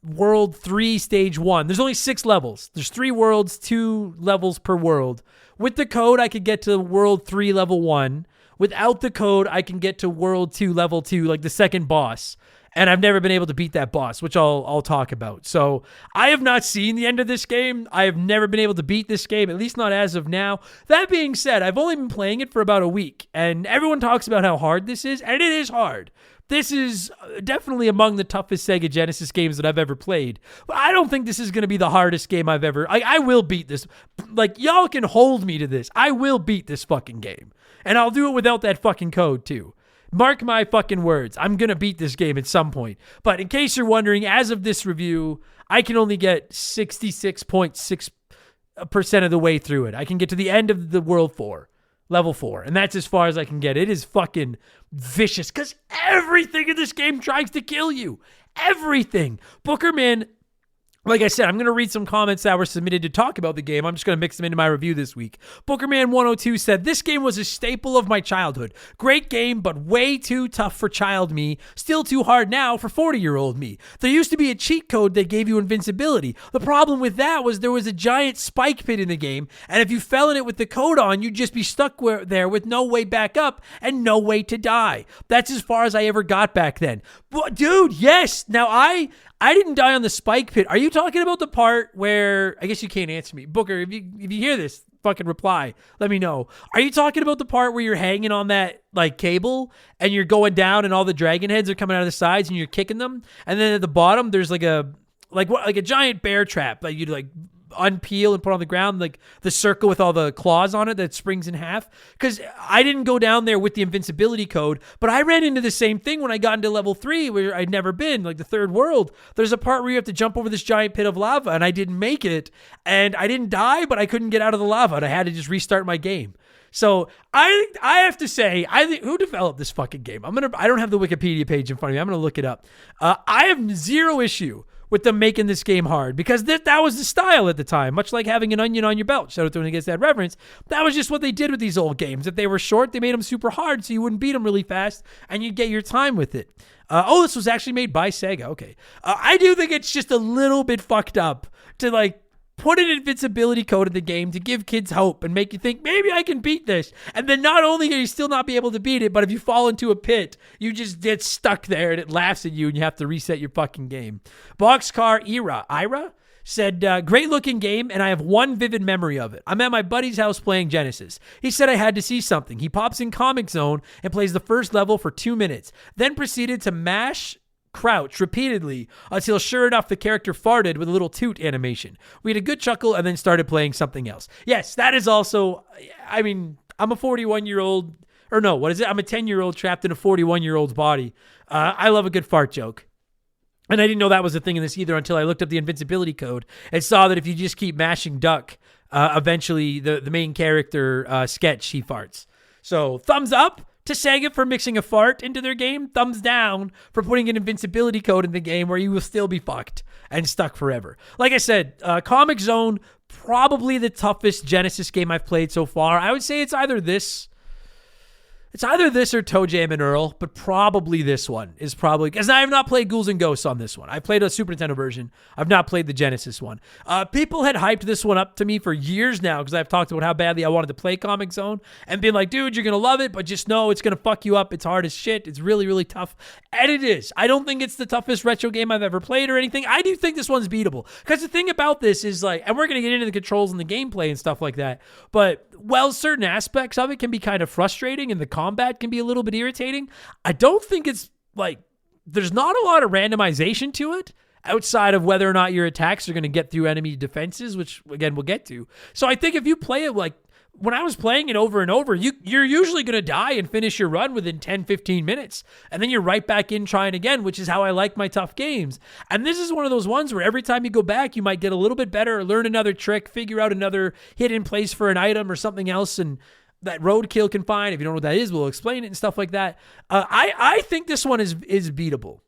Speaker 1: World 3, Stage 1. There's only 6 levels. There's 3 worlds, 2 levels per world. With the code, I could get to World 3, Level 1. Without the code, I can get to World 2, Level 2, like the second boss. And I've never been able to beat that boss, which I'll talk about. So I have not seen the end of this game. I have never been able to beat this game, at least not as of now. That being said, I've only been playing it for about a week, and everyone talks about how hard this is, and it is hard. This is definitely among the toughest Sega Genesis games that I've ever played. But I don't think this is going to be the hardest game I've ever... I will beat this. Like, y'all can hold me to this. I will beat this fucking game. And I'll do it without that fucking code, too. Mark my fucking words. I'm going to beat this game at some point. But in case you're wondering, as of this review, I can only get 66.6% of the way through it. I can get to the end of the World 4, Level 4, and that's as far as I can get. It is fucking vicious because everything in this game tries to kill you. Everything. Boogerman... Like I said, I'm going to read some comments that were submitted to talk about the game. I'm just going to mix them into my review this week. Bookerman102 said, this game was a staple of my childhood. Great game, but way too tough for child me. Still too hard now for 40-year-old me. There used to be a cheat code that gave you invincibility. The problem with that was there was a giant spike pit in the game, and if you fell in it with the code on, you'd just be stuck there with no way back up and no way to die. That's as far as I ever got back then. But, dude, yes. Now, I didn't die on the spike pit. Are you talking about the part where, I guess you can't answer me. Booker, if you hear this, fucking reply. Let me know. Are you talking about the part where you're hanging on that like cable and you're going down and all the dragon heads are coming out of the sides and you're kicking them? And then at the bottom, there's like a giant bear trap that you'd like unpeel and put on the ground, like the circle with all the claws on it that springs in half. Because I didn't go down there with the invincibility code, but I ran into the same thing when I got into level 3 where I'd never been, like the third world. There's a part where you have to jump over this giant pit of lava, and I didn't make it, and I didn't die, but I couldn't get out of the lava, and I had to just restart my game. So I have to say, who developed this fucking game? I don't have the Wikipedia page in front of me. I'm gonna look it up. I have zero issue with them making this game hard, because that was the style at the time, much like having an onion on your belt. Shout out to anyone who gets that reference. That was just what they did with these old games. If they were short, they made them super hard so you wouldn't beat them really fast and you'd get your time with it. This was actually made by Sega. Okay. I do think it's just a little bit fucked up to like put an invincibility code in the game to give kids hope and make you think, maybe I can beat this. And then not only are you still not be able to beat it, but if you fall into a pit, you just get stuck there and it laughs at you and you have to reset your fucking game. Boxcar Ira said, great looking game, and I have one vivid memory of it. I'm at my buddy's house playing Genesis. He said I had to see something. He pops in Comix Zone and plays the first level for 2 minutes, then proceeded to mash crouch repeatedly until sure enough the character farted with a little toot animation. We had a good chuckle and then started playing something else. Yes, that is also, I mean, I'm a 41-year-old, or no, what is it? I'm a 10-year-old trapped in a 41-year-old's body. I love a good fart joke. And I didn't know that was a thing in this either until I looked up the invincibility code and saw that if you just keep mashing duck, eventually the main character sketch, he farts. So thumbs up to Sega for mixing a fart into their game. Thumbs down for putting an invincibility code in the game where you will still be fucked and stuck forever. Like I said, Comix Zone, probably the toughest Genesis game I've played so far. I would say it's either this or Toe Jam and Earl, but probably this one is probably, because I have not played Ghouls and Ghosts on this one. I played a Super Nintendo version. I've not played the Genesis one. People had hyped this one up to me for years now because I've talked about how badly I wanted to play Comix Zone and been like, dude, you're going to love it, but just know it's going to fuck you up. It's hard as shit. It's really, really tough. And it is. I don't think it's the toughest retro game I've ever played or anything. I do think this one's beatable because the thing about this is like, and we're going to get into the controls and the gameplay and stuff like that, but while certain aspects of it can be kind of frustrating and the combat can be a little bit irritating, I don't think it's like, there's not a lot of randomization to it outside of whether or not your attacks are going to get through enemy defenses, which again, we'll get to. So I think if you play it like, when I was playing it over and over, you're usually going to die and finish your run within 10, 15 minutes. And then you're right back in trying again, which is how I like my tough games. And this is one of those ones where every time you go back, you might get a little bit better, or learn another trick, figure out another hidden place for an item or something else. And that roadkill can find. If you don't know what that is, we'll explain it and stuff like that. I think this one is beatable.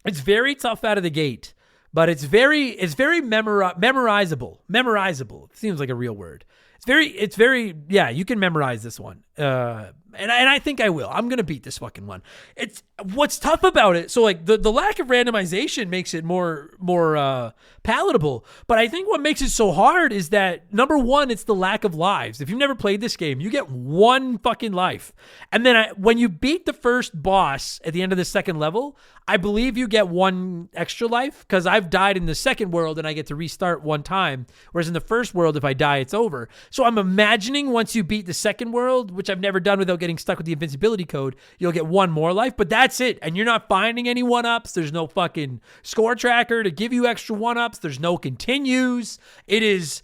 Speaker 1: It's very tough out of the gate, but it's very memorizable. Memorizable. It seems like a real word. It's very, yeah, you can memorize this one. And I think I will. I'm going to beat this fucking one. It's what's tough about it. So like the lack of randomization makes it more palatable. But I think what makes it so hard is that, number one, it's the lack of lives. If you've never played this game, you get one fucking life. And then when you beat the first boss at the end of the second level, I believe you get one extra life, because I've died in the second world and I get to restart one time. Whereas in the first world, if I die, it's over. So I'm imagining once you beat the second world, which I've never done without getting stuck with the invincibility code, you'll get one more life, but that's it. And you're not finding any one-ups. There's no fucking score tracker to give you extra one-ups. There's no continues. It is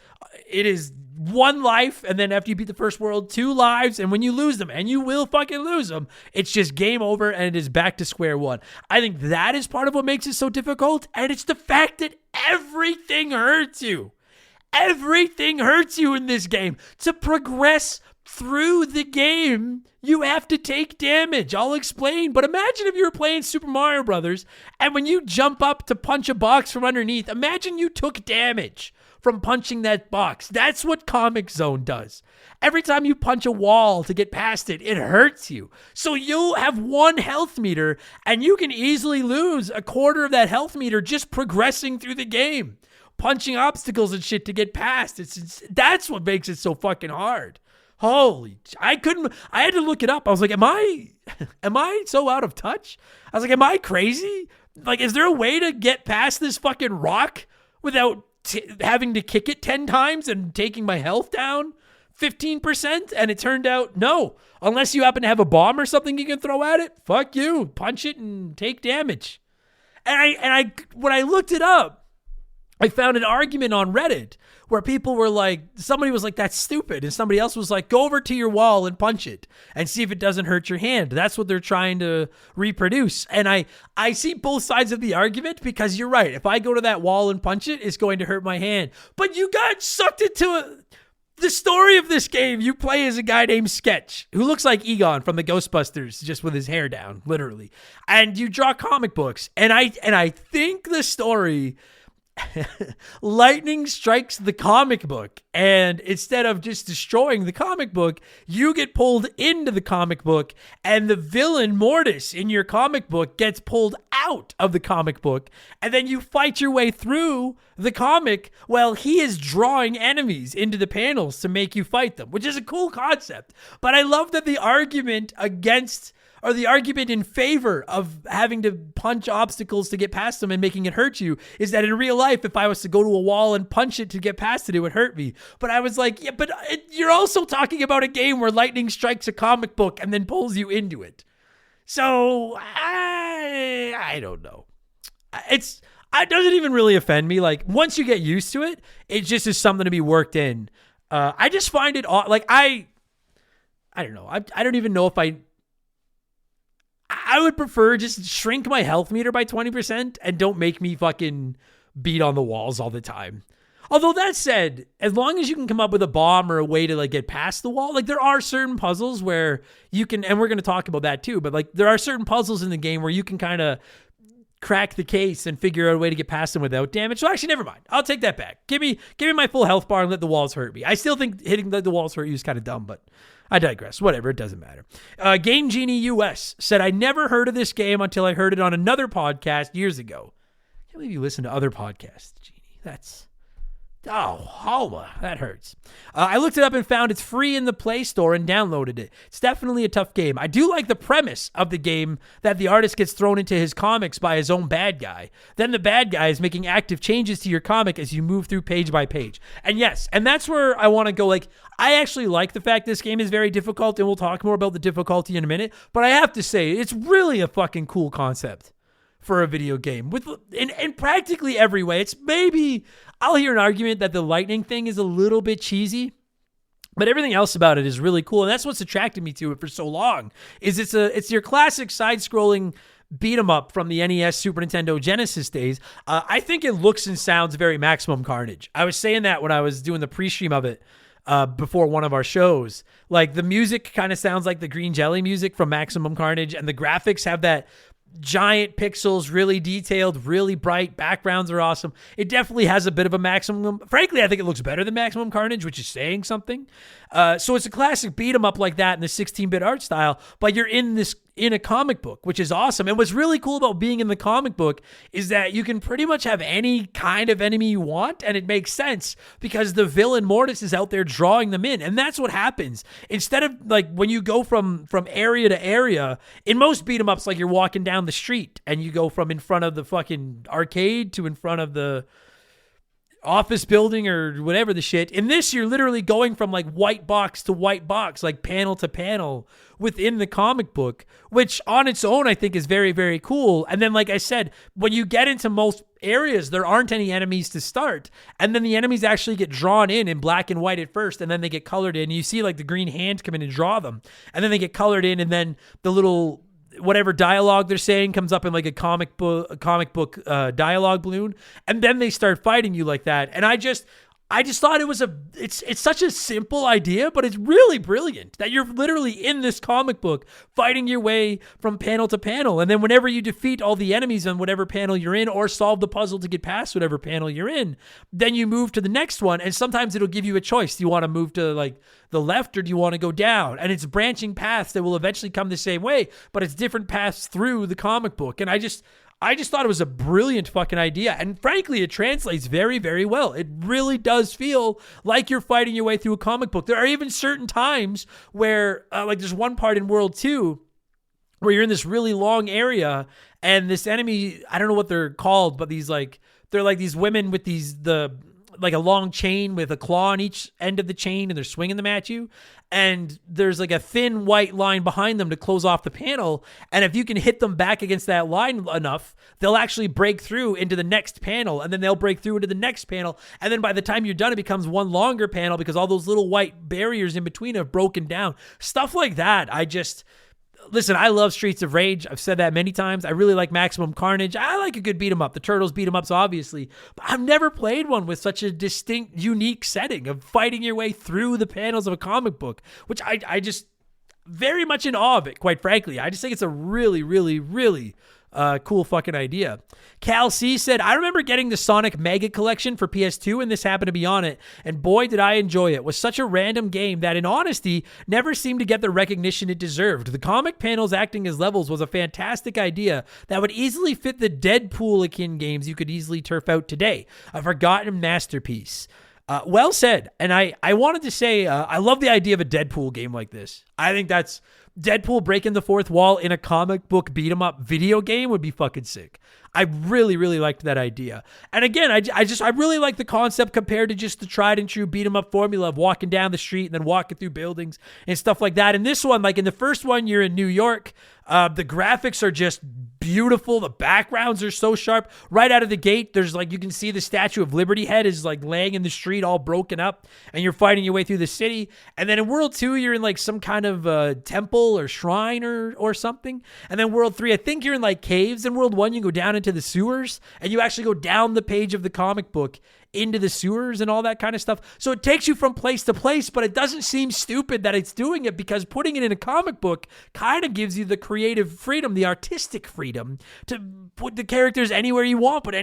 Speaker 1: one life, and then after you beat the first world, 2 lives, and when you lose them, and you will fucking lose them, it's just game over, and it is back to square one. I think that is part of what makes it so difficult, and it's the fact that everything hurts you. Everything hurts you in this game. To progress through the game, you have to take damage. I'll explain, but imagine if you were playing Super Mario Brothers, and when you jump up to punch a box from underneath, imagine you took damage from punching that box. That's what Comix Zone does. Every time you punch a wall to get past it, it hurts you. So you'll have 1 health meter, and you can easily lose a quarter of that health meter just progressing through the game, punching obstacles and shit to get past. That's what makes it so fucking hard. Holy, I had to look it up. I was like, am I so out of touch? I was like, am I crazy? Like, is there a way to get past this fucking rock without having to kick it 10 times and taking my health down 15%? And it turned out, no, unless you happen to have a bomb or something you can throw at it, fuck you, punch it and take damage. And when I looked it up, I found an argument on Reddit where people were like, somebody was like, that's stupid. And somebody else was like, go over to your wall and punch it and see if it doesn't hurt your hand. That's what they're trying to reproduce. And I see both sides of the argument, because you're right. If I go to that wall and punch it, it's going to hurt my hand. But you got sucked into The story of this game, you play as a guy named Sketch, who looks like Egon from the Ghostbusters, just with his hair down, literally. And you draw comic books. And I think the story, lightning strikes the comic book, and instead of just destroying the comic book, you get pulled into the comic book, and the villain Mortis in your comic book gets pulled out of the comic book, and then you fight your way through the comic while he is drawing enemies into the panels to make you fight them, which is a cool concept. But I love that the argument against, or the argument in favor of having to punch obstacles to get past them and making it hurt you, is that in real life, if I was to go to a wall and punch it to get past it, it would hurt me. But I was like, yeah, but you're also talking about a game where lightning strikes a comic book and then pulls you into it. So I don't know. It doesn't even really offend me. Like, once you get used to it, it just is something to be worked in. I just find it like I don't know. I don't even know if I would prefer just shrink my health meter by 20% and don't make me fucking beat on the walls all the time. Although that said, as long as you can come up with a bomb or a way to like get past the wall, like there are certain puzzles where you can, and we're going to talk about that too, but like there are certain puzzles in the game where you can kind of crack the case and figure out a way to get past them without damage. So actually, never mind. I'll take that back. Give me my full health bar and let the walls hurt me. I still think hitting the walls hurt you is kind of dumb, but I digress. Whatever, it doesn't matter. Game Genie US said, I never heard of this game until I heard it on another podcast years ago. I can't believe you listen to other podcasts, Genie. That's... Oh, Homa, that hurts. I looked it up and found it's free in the Play Store and downloaded it. It's definitely a tough game. I do like the premise of the game that the artist gets thrown into his comics by his own bad guy. Then the bad guy is making active changes to your comic as you move through page by page. And yes, and that's where I want to go. Like, I actually like the fact this game is very difficult, and we'll talk more about the difficulty in a minute. But I have to say, it's really a fucking cool concept for a video game with in practically every way. It's maybe I'll hear an argument that the lightning thing is a little bit cheesy, but everything else about it is really cool. And that's what's attracted me to it for so long, is it's your classic side-scrolling beat 'em up from the NES, Super Nintendo, Genesis days. I think it looks and sounds very Maximum Carnage. I was saying that when I was doing the pre-stream of it before one of our shows. Like, the music kind of sounds like the Green Jelly music from Maximum Carnage, and the graphics have that giant pixels, really detailed, really bright. Backgrounds are awesome. It definitely has a bit of a Maximum. Frankly, I think it looks better than Maximum Carnage, which is saying something. So it's a classic beat 'em up like that in the 16-bit art style, but you're in a comic book, which is awesome. And what's really cool about being in the comic book is that you can pretty much have any kind of enemy you want, and it makes sense because the villain Mortis is out there drawing them in. And that's what happens. Instead of like when you go from area to area, in most beat 'em ups, like you're walking down the street and you go from in front of the fucking arcade to in front of the office building or whatever the shit. In this, you're literally going from like white box to white box, like panel to panel within the comic book, which on its own I think is very, very cool. And then, like I said, when you get into most areas, there aren't any enemies to start. And then the enemies actually get drawn in black and white at first, and then they get colored in. You see like the green hand come in and draw them. And then they get colored in, and then the little whatever dialogue they're saying comes up in like a comic book dialogue balloon, and then they start fighting you like that. And I just thought it was it's such a simple idea, but it's really brilliant that you're literally in this comic book fighting your way from panel to panel. And then whenever you defeat all the enemies on whatever panel you're in, or solve the puzzle to get past whatever panel you're in, then you move to the next one. And sometimes it'll give you a choice. Do you want to move to like the left, or do you want to go down? And it's branching paths that will eventually come the same way, but it's different paths through the comic book. And I just thought it was a brilliant fucking idea. And frankly, it translates very, very well. It really does feel like you're fighting your way through a comic book. There are even certain times where, like there's one part in World 2 where you're in this really long area, and this enemy, I don't know what they're called, but they're like these women with like a long chain with a claw on each end of the chain, and they're swinging them at you. And there's like a thin white line behind them to close off the panel. And if you can hit them back against that line enough, they'll actually break through into the next panel, and then they'll break through into the next panel. And then by the time you're done, it becomes one longer panel because all those little white barriers in between have broken down. Stuff like that. listen, I love Streets of Rage. I've said that many times. I really like Maximum Carnage. I like a good beat 'em up. The Turtles beat 'em ups, obviously. But I've never played one with such a distinct, unique setting of fighting your way through the panels of a comic book, which I just very much in awe of it, quite frankly. I just think it's a really, really, really cool fucking idea. Cal C said, I remember getting the Sonic Mega Collection for PS2 and this happened to be on it. And boy, did I enjoy it. It was such a random game that in honesty, never seemed to get the recognition it deserved. The comic panels acting as levels was a fantastic idea that would easily fit the Deadpool-akin games you could easily turf out today. A forgotten masterpiece. Well said. And I wanted to say, I love the idea of a Deadpool game like this. I think that's Deadpool breaking the fourth wall in a comic book beat 'em up video game would be fucking sick. I really, really liked that idea. And again, I really like the concept compared to just the tried and true beat 'em up formula of walking down the street and then walking through buildings and stuff like that. And this one, like in the first one, you're in New York. The graphics are just beautiful. The backgrounds are so sharp. Right out of the gate, there's like, you can see the Statue of Liberty head is like laying in the street all broken up and you're fighting your way through the city. And then in World 2, you're in like some kind of temple or shrine or something. And then World 3, I think you're in like caves. In World 1, you go down into the sewers and you actually go down the page of the comic book into the sewers and all that kind of stuff. So it takes you from place to place, but it doesn't seem stupid that it's doing it because putting it in a comic book kind of gives you the creative freedom, the artistic freedom to put the characters anywhere you want. But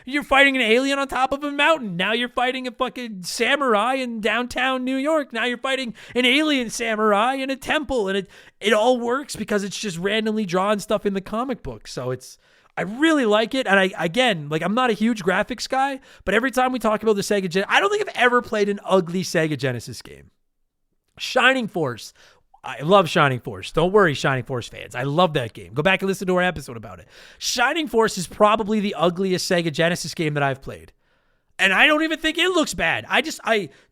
Speaker 1: you're fighting an alien on top of a mountain. Now you're fighting a fucking samurai in downtown New York. Now you're fighting an alien samurai in a temple, and it all works because it's just randomly drawn stuff in the comic book. So I really like it. And I'm not a huge graphics guy, but every time we talk about the Sega Genesis, I don't think I've ever played an ugly Sega Genesis game. Shining Force. I love Shining Force. Don't worry, Shining Force fans. I love that game. Go back and listen to our episode about it. Shining Force is probably the ugliest Sega Genesis game that I've played. And I don't even think it looks bad.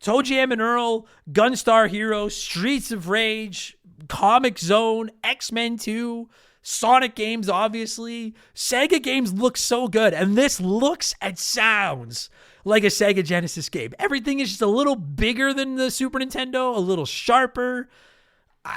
Speaker 1: Toe Jam and Earl, Gunstar Heroes, Streets of Rage, Comix Zone, X-Men 2, Sonic games, obviously. Sega games look so good. And this looks and sounds like a Sega Genesis game. Everything is just a little bigger than the Super Nintendo, a little sharper.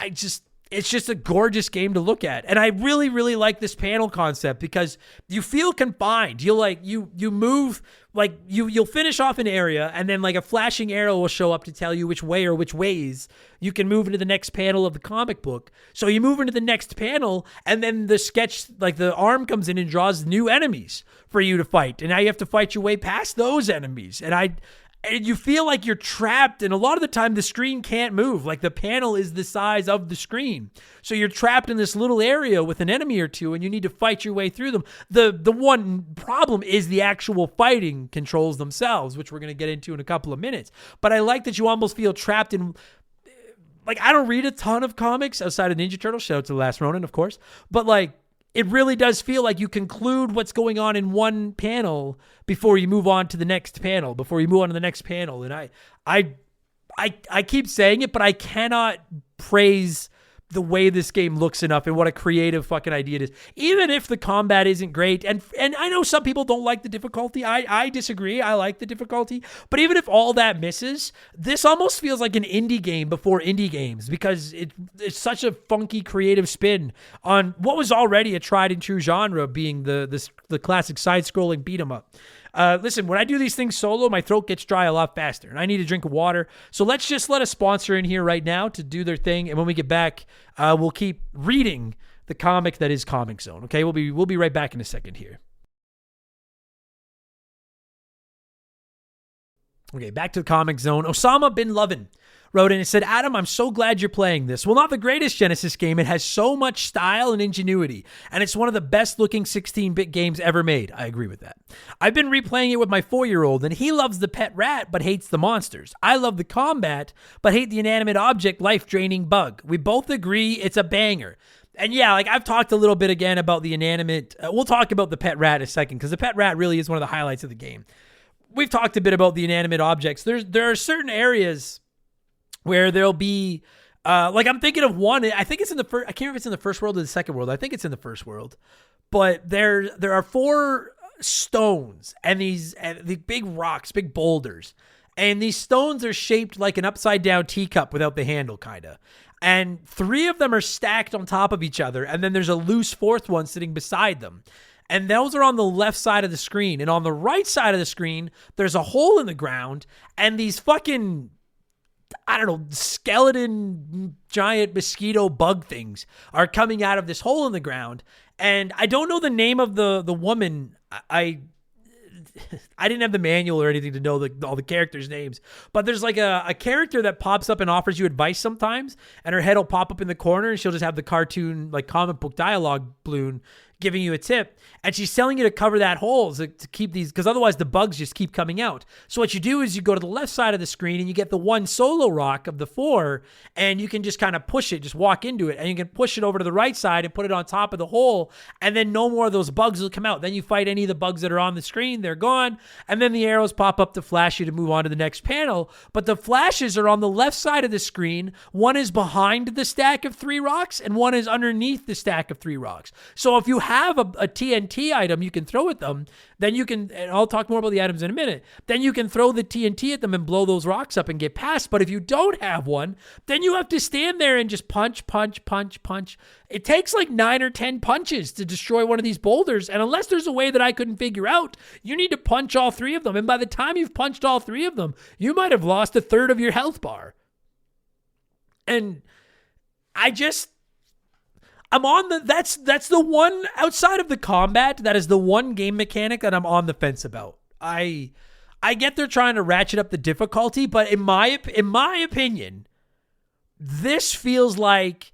Speaker 1: It's just a gorgeous game to look at. And I really, really like this panel concept because you feel confined. You move, like you'll finish off an area and then like a flashing arrow will show up to tell you which way or which ways you can move into the next panel of the comic book. So you move into the next panel and then the sketch, like the arm comes in and draws new enemies for you to fight. And now you have to fight your way past those enemies. And you feel like you're trapped, and a lot of the time the screen can't move. Like the panel is the size of the screen. So you're trapped in this little area with an enemy or two, and you need to fight your way through them. The one problem is the actual fighting controls themselves, which we're going to get into in a couple of minutes. But I like that you almost feel trapped in... Like, I don't read a ton of comics outside of Ninja Turtles. Shout out to The Last Ronin, of course. But, like, it really does feel like you conclude what's going on in one panel before you move on to the next panel, And I keep saying it, but I cannot praise the way this game looks enough and what a creative fucking idea it is. Even if the combat isn't great, and I know some people don't like the difficulty. I disagree. I like the difficulty. But even if all that misses, this almost feels like an indie game before indie games because it's such a funky creative spin on what was already a tried and true genre, being the classic side-scrolling beat 'em up. Listen, when I do these things solo, my throat gets dry a lot faster and I need a drink of water. So let's just let a sponsor in here right now to do their thing. And when we get back, we'll keep reading the comic that is Comix Zone. Okay, we'll be right back in a second here. Okay, back to the Comix Zone. Osama bin Lovin wrote in and said, Adam, I'm so glad you're playing this. Well, not the greatest Genesis game. It has so much style and ingenuity, and it's one of the best looking 16-bit games ever made. I agree with that. I've been replaying it with my 4-year-old, and he loves the pet rat, but hates the monsters. I love the combat, but hate the inanimate object life-draining bug. We both agree it's a banger. And yeah, like I've talked a little bit again about the inanimate. We'll talk about the pet rat in a second, because the pet rat really is one of the highlights of the game. We've talked a bit about the inanimate objects. There are certain areas where there'll be, like I'm thinking of one, I think it's in the first, I can't remember if it's in the first world or the second world. I think it's in the first world. But there are 4 stones and these big rocks, big boulders. And these stones are shaped like an upside down teacup without the handle, kind of. and 3 of them are stacked on top of each other, and then there's a loose 4th one sitting beside them. And those are on the left side of the screen. And on the right side of the screen, there's a hole in the ground, and these fucking, I don't know, skeleton giant mosquito bug things are coming out of this hole in the ground. And I don't know the name of the woman. I didn't have the manual or anything to know all the characters' names, but there's like a character that pops up and offers you advice sometimes, and her head will pop up in the corner, and she'll just have the cartoon, like comic book dialogue balloon giving you a tip, and she's telling you to cover that hole to keep these, because otherwise the bugs just keep coming out. So what you do is you go to the left side of the screen and you get the one solo rock of the 4, and you can just kind of push it, just walk into it, and you can push it over to the right side and put it on top of the hole, and then no more of those bugs will come out. Then you fight any of the bugs that are on the screen, they're gone, and then the arrows pop up to flash you to move on to the next panel. But the flashes are on the left side of the screen. One is behind the stack of 3 rocks, and one is underneath the stack of 3 rocks. So if you have a TNT item you can throw at them, then you can, and I'll talk more about the items in a minute, then you can throw the TNT at them and blow those rocks up and get past. But if you don't have one, then you have to stand there and just punch. It takes like 9 or 10 punches to destroy one of these boulders, and unless there's a way that I couldn't figure out, you need to punch all 3 of them, and by the time you've punched all 3 of them, you might have lost a third of your health bar. And I'm on that's the one, outside of the combat, that is the one game mechanic that I'm on the fence about. I get they're trying to ratchet up the difficulty, but in my opinion, this feels like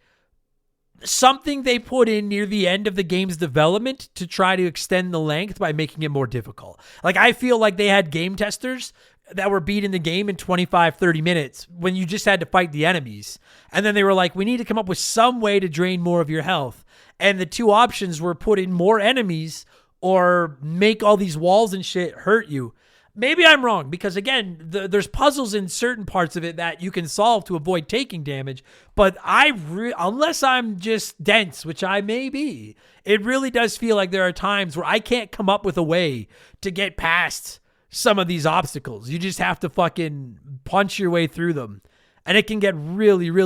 Speaker 1: something they put in near the end of the game's development to try to extend the length by making it more difficult. Like, I feel like they had game testers that were beating the game in 25, 30 minutes when you just had to fight the enemies. And then they were like, we need to come up with some way to drain more of your health. And the 2 options were put in more enemies or make all these walls and shit hurt you. Maybe I'm wrong, because again, there's puzzles in certain parts of it that you can solve to avoid taking damage. But unless I'm just dense, which I may be, it really does feel like there are times where I can't come up with a way to get past some of these obstacles. You just have to fucking punch your way through them. And it can get really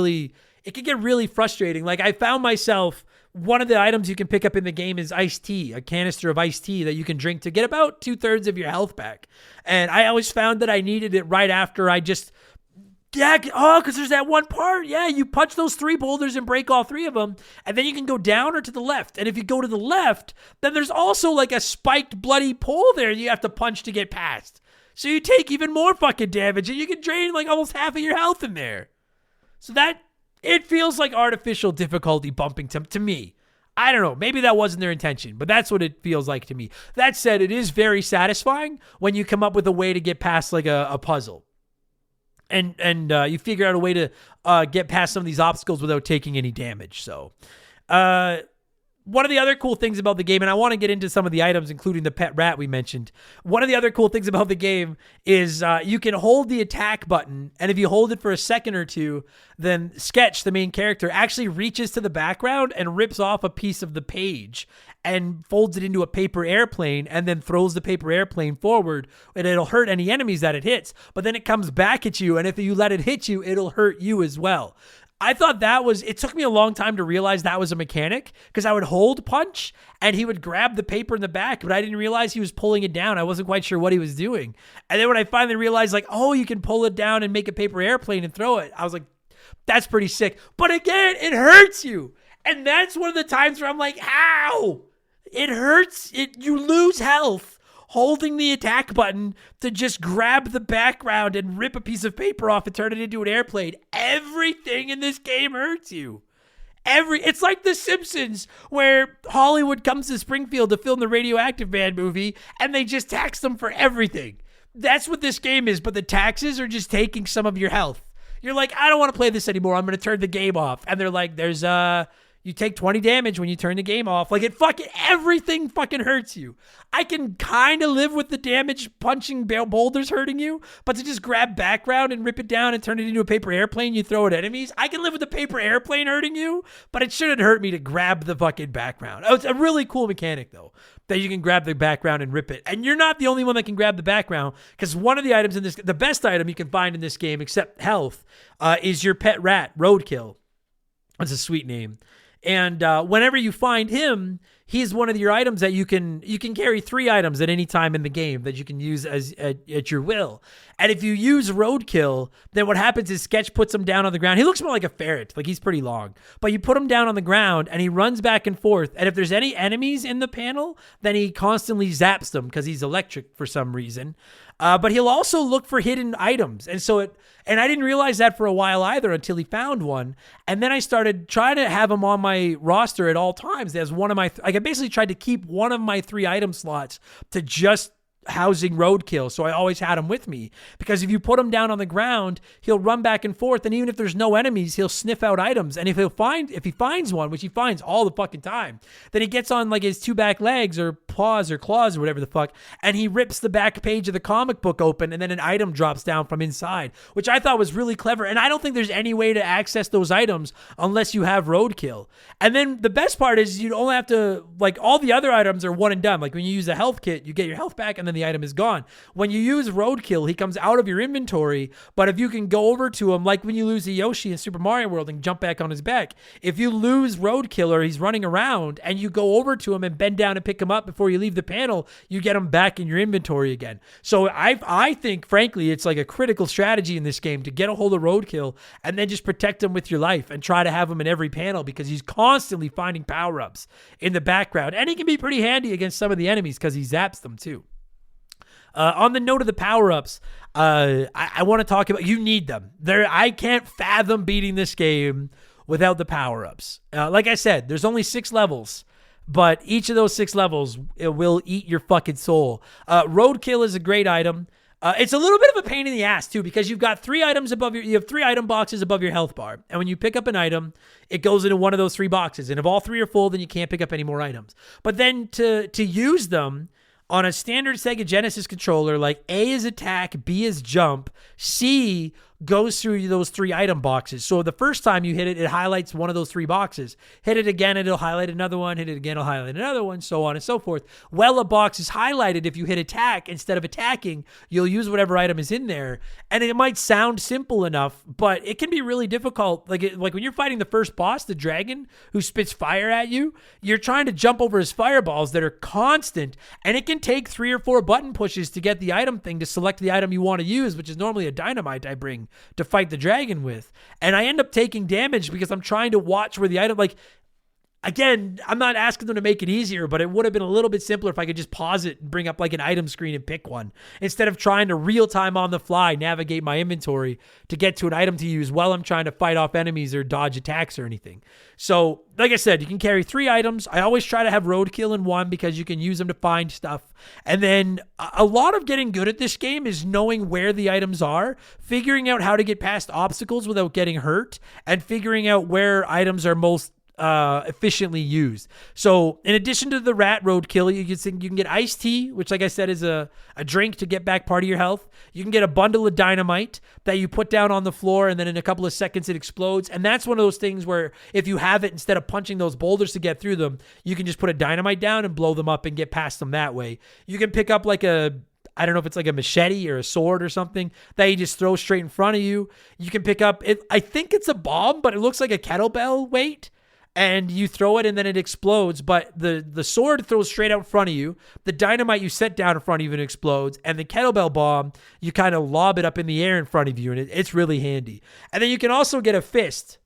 Speaker 1: frustrating. Like, I found myself, one of the items you can pick up in the game is iced tea, a canister of iced tea that you can drink to get about 2/3 of your health back. And I always found that I needed it right after I just, because there's that one part. Yeah, you punch those 3 boulders and break all 3 of them, and then you can go down or to the left. And if you go to the left, then there's also like a spiked bloody pole there you have to punch to get past. So you take even more fucking damage, and you can drain like almost half of your health in there. So it feels like artificial difficulty bumping to me. I don't know. Maybe that wasn't their intention, but that's what it feels like to me. That said, it is very satisfying when you come up with a way to get past like a puzzle. And you figure out a way to get past some of these obstacles without taking any damage. So, one of the other cool things about the game, and I want to get into some of the items, including the pet rat we mentioned. One of the other cool things about the game is you can hold the attack button, and if you hold it for a second or two, then Sketch, the main character, actually reaches to the background and rips off a piece of the page and folds it into a paper airplane, and then throws the paper airplane forward, and it'll hurt any enemies that it hits. But then it comes back at you, and if you let it hit you, it'll hurt you as well. I thought it took me a long time to realize that was a mechanic, because I would hold punch and he would grab the paper in the back, but I didn't realize he was pulling it down. I wasn't quite sure what he was doing. And then when I finally realized, like, oh, you can pull it down and make a paper airplane and throw it, I was like, that's pretty sick. But again, it hurts you. And that's one of the times where I'm like, ow! It hurts. You lose health holding the attack button to just grab the background and rip a piece of paper off and turn it into an airplane. Everything in this game hurts you. It's like The Simpsons, where Hollywood comes to Springfield to film the Radioactive Man movie, and they just tax them for everything. That's what this game is, but the taxes are just taking some of your health. You're like, I don't want to play this anymore. I'm going to turn the game off. And they're like, you take 20 damage when you turn the game off. Like, everything fucking hurts you. I can kind of live with the damage punching boulders hurting you, but to just grab background and rip it down and turn it into a paper airplane you throw at enemies, I can live with the paper airplane hurting you, but it shouldn't hurt me to grab the fucking background. Oh, it's a really cool mechanic, though, that you can grab the background and rip it. And you're not the only one that can grab the background, because one of the items in this, the best item you can find in this game, except health, is your pet rat, Roadkill. That's a sweet name. And whenever you find him, he's one of your items that you can carry 3 items at any time in the game that you can use at your will. And if you use roadkill, then what happens is Sketch puts him down on the ground. He looks more like a ferret, like he's pretty long. But you put him down on the ground and he runs back and forth. And if there's any enemies in the panel, then he constantly zaps them because he's electric for some reason. But he'll also look for hidden items. And I didn't realize that for a while either until he found one. And then I started trying to have him on my roster at all times as one of my, I basically tried to keep one of my 3 item slots to just housing roadkill. So I always had him with me because if you put him down on the ground, he'll run back and forth. And even if there's no enemies, he'll sniff out items. And if he finds one, which he finds all the fucking time, then he gets on like his 2 back legs or paws or claws or whatever the fuck. And he rips the back page of the comic book open and then an item drops down from inside, which I thought was really clever. And I don't think there's any way to access those items unless you have roadkill. And then the best part is you only have to, like, all the other items are one and done. Like when you use a health kit, you get your health back and then the item is gone. When you use roadkill, he comes out of your inventory, but if you can go over to him, like when you lose a Yoshi in Super Mario World and jump back on his back, if you lose roadkill or he's running around and you go over to him and bend down and pick him up before you leave the panel, you get him back in your inventory again. So I think, frankly, it's like a critical strategy in this game to get a hold of roadkill and then just protect him with your life and try to have him in every panel because he's constantly finding power-ups in the background. And he can be pretty handy against some of the enemies because he zaps them too. On the note of the power-ups, I want to talk about, you need them. I can't fathom beating this game without the power-ups. Like I said, there's only 6 levels, but each of those 6 levels, it will eat your fucking soul. Roadkill is a great item. It's a little bit of a pain in the ass too, because you've got 3 items you have 3 item boxes above your health bar. And when you pick up an item, it goes into one of those 3 boxes. And if all 3 are full, then you can't pick up any more items. But then to use them, on a standard Sega Genesis controller, like A is attack, B is jump, C goes through those 3 item boxes. So the first time you hit it, it highlights one of those 3 boxes. Hit it again, it'll highlight another one. Hit it again, it'll highlight another one, so on and so forth. Well, a box is highlighted. If you hit attack, instead of attacking, you'll use whatever item is in there. And it might sound simple enough, but it can be really difficult. Like when you're fighting the first boss, the dragon who spits fire at you, you're trying to jump over his fireballs that are constant. And it can take 3 or 4 button pushes to get the item thing to select the item you want to use, which is normally a dynamite I bring to fight the dragon with. And I end up taking damage because I'm trying to watch where the item, like, again, I'm not asking them to make it easier, but it would have been a little bit simpler if I could just pause it and bring up like an item screen and pick one instead of trying to real time on the fly navigate my inventory to get to an item to use while I'm trying to fight off enemies or dodge attacks or anything. So, like I said, you can carry 3 items. I always try to have roadkill in one because you can use them to find stuff. And then a lot of getting good at this game is knowing where the items are, figuring out how to get past obstacles without getting hurt, and figuring out where items are most efficiently used. So in addition to the rat roadkill, you can get iced tea, which, like I said, is a drink to get back part of your health. You can get a bundle of dynamite that you put down on the floor, and then in a couple of seconds it explodes. And that's one of those things where if you have it, instead of punching those boulders to get through them, you can just put a dynamite down and blow them up and get past them that way. You can pick up like I don't know if it's like a machete or a sword or something that you just throw straight in front of you. You can pick up it. I think it's a bomb, but it looks like a kettlebell weight. And you throw it and then it explodes, but the sword throws straight out in front of you. The dynamite you set down in front of you and explodes. And the kettlebell bomb, you kind of lob it up in the air in front of you, and it's really handy. And then you can also get a fist.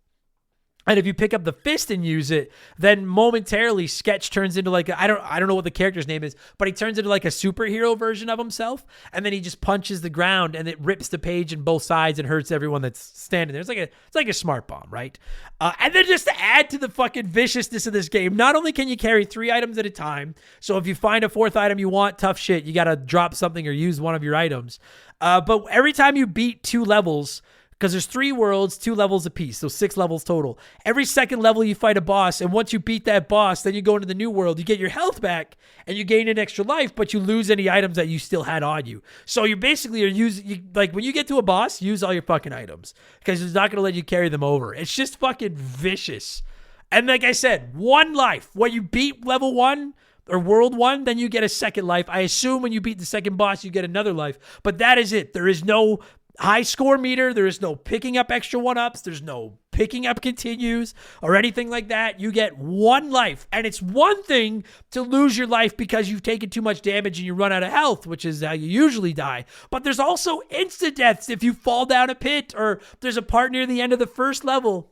Speaker 1: And if you pick up the fist and use it, then momentarily Sketch turns into like I don't know what the character's name is, but he turns into like a superhero version of himself, and then he just punches the ground and it rips the page in both sides and hurts everyone that's standing there. It's like a smart bomb, right? And then just to add to the fucking viciousness of this game, not only can you carry 3 items at a time, so if you find a 4th item you want, tough shit, you got to drop something or use one of your items. But every time you beat 2 levels, because there's 3 worlds, 2 levels apiece, so 6 levels total. Every second level you fight a boss, and once you beat that boss, then you go into the new world. You get your health back, and you gain an extra life, but you lose any items that you still had on you. So you basically are using, like when you get to a boss, use all your fucking items, because it's not going to let you carry them over. It's just fucking vicious. And like I said, 1 life. When you beat level 1, or world 1, then you get a second life. I assume when you beat the second boss, you get another life. But that is it. There is no high score meter. There is no picking up extra 1-ups. There's no picking up continues or anything like that, you get 1 life. And it's one thing to lose your life because you've taken too much damage and you run out of health, which is how you usually die. But there's also instant deaths if you fall down a pit, or there's a part near the end of the first level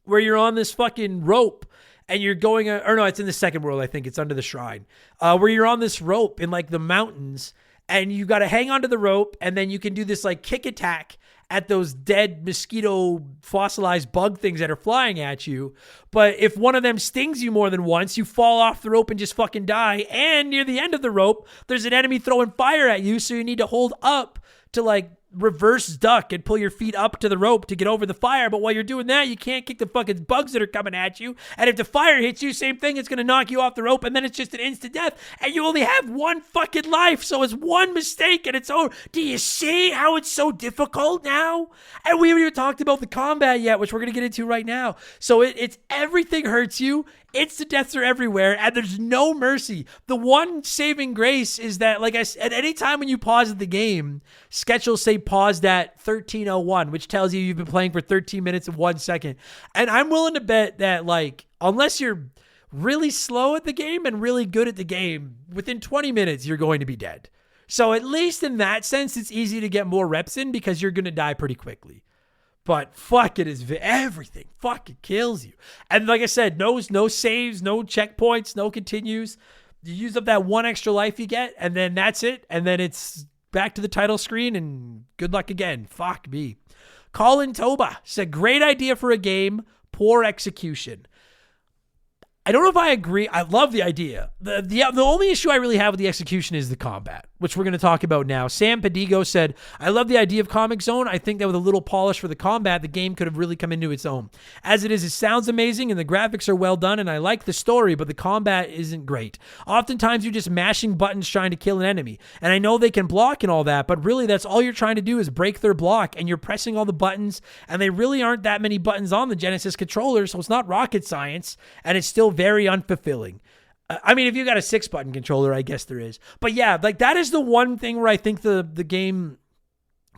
Speaker 1: where you're on this fucking rope and you're going, or no, it's in the second world, I think. It's under the shrine, where you're on this rope in like the mountains, and you got to hang onto the rope, and then you can do this like kick attack at those dead mosquito fossilized bug things that are flying at you. But if one of them stings you more than once, you fall off the rope and just fucking die. And near the end of the rope, there's an enemy throwing fire at you, so you need to hold up to like reverse duck and pull your feet up to the rope to get over the fire. But while you're doing that, you can't kick the fucking bugs that are coming at you. And if the fire hits you, same thing, it's going to knock you off the rope, and then it's just an instant death. And you only have 1 fucking life, so it's 1 mistake and it's over. Do you see how it's so difficult now? And we haven't even talked about the combat yet, which we're going to get into right now. So it's everything hurts you. Instant deaths are everywhere, and there's no mercy. The one saving grace is that, like I said, at any time when you pause the game, Sketch will say paused at 13:01, which tells you you've been playing for 13 minutes and 1 second. And I'm willing to bet that, like, unless you're really slow at the game and really good at the game, within 20 minutes, you're going to be dead. So at least in that sense, it's easy to get more reps in because you're going to die pretty quickly. But fuck, it is everything. Fuck, it kills you. And like I said, no saves, no checkpoints, no continues. You use up that 1 extra life you get, and then that's it. And then it's back to the title screen, and good luck again. Fuck me. Colin Toba said, great idea for a game, poor execution. I don't know if I agree. I love the idea. The only issue I really have with the execution is the combat, which we're going to talk about now. Sam Pedigo said, I love the idea of Comix Zone. I think that with a little polish for the combat, the game could have really come into its own. As it is, it sounds amazing and the graphics are well done, and I like the story, but the combat isn't great. Oftentimes, you're just mashing buttons trying to kill an enemy. And I know they can block and all that, but really that's all you're trying to do is break their block, and you're pressing all the buttons, and they really aren't that many buttons on the Genesis controller, so it's not rocket science, and it's still very unfulfilling. I mean, if you got a 6-button controller, I guess there is. But yeah, like that is the one thing where I think the game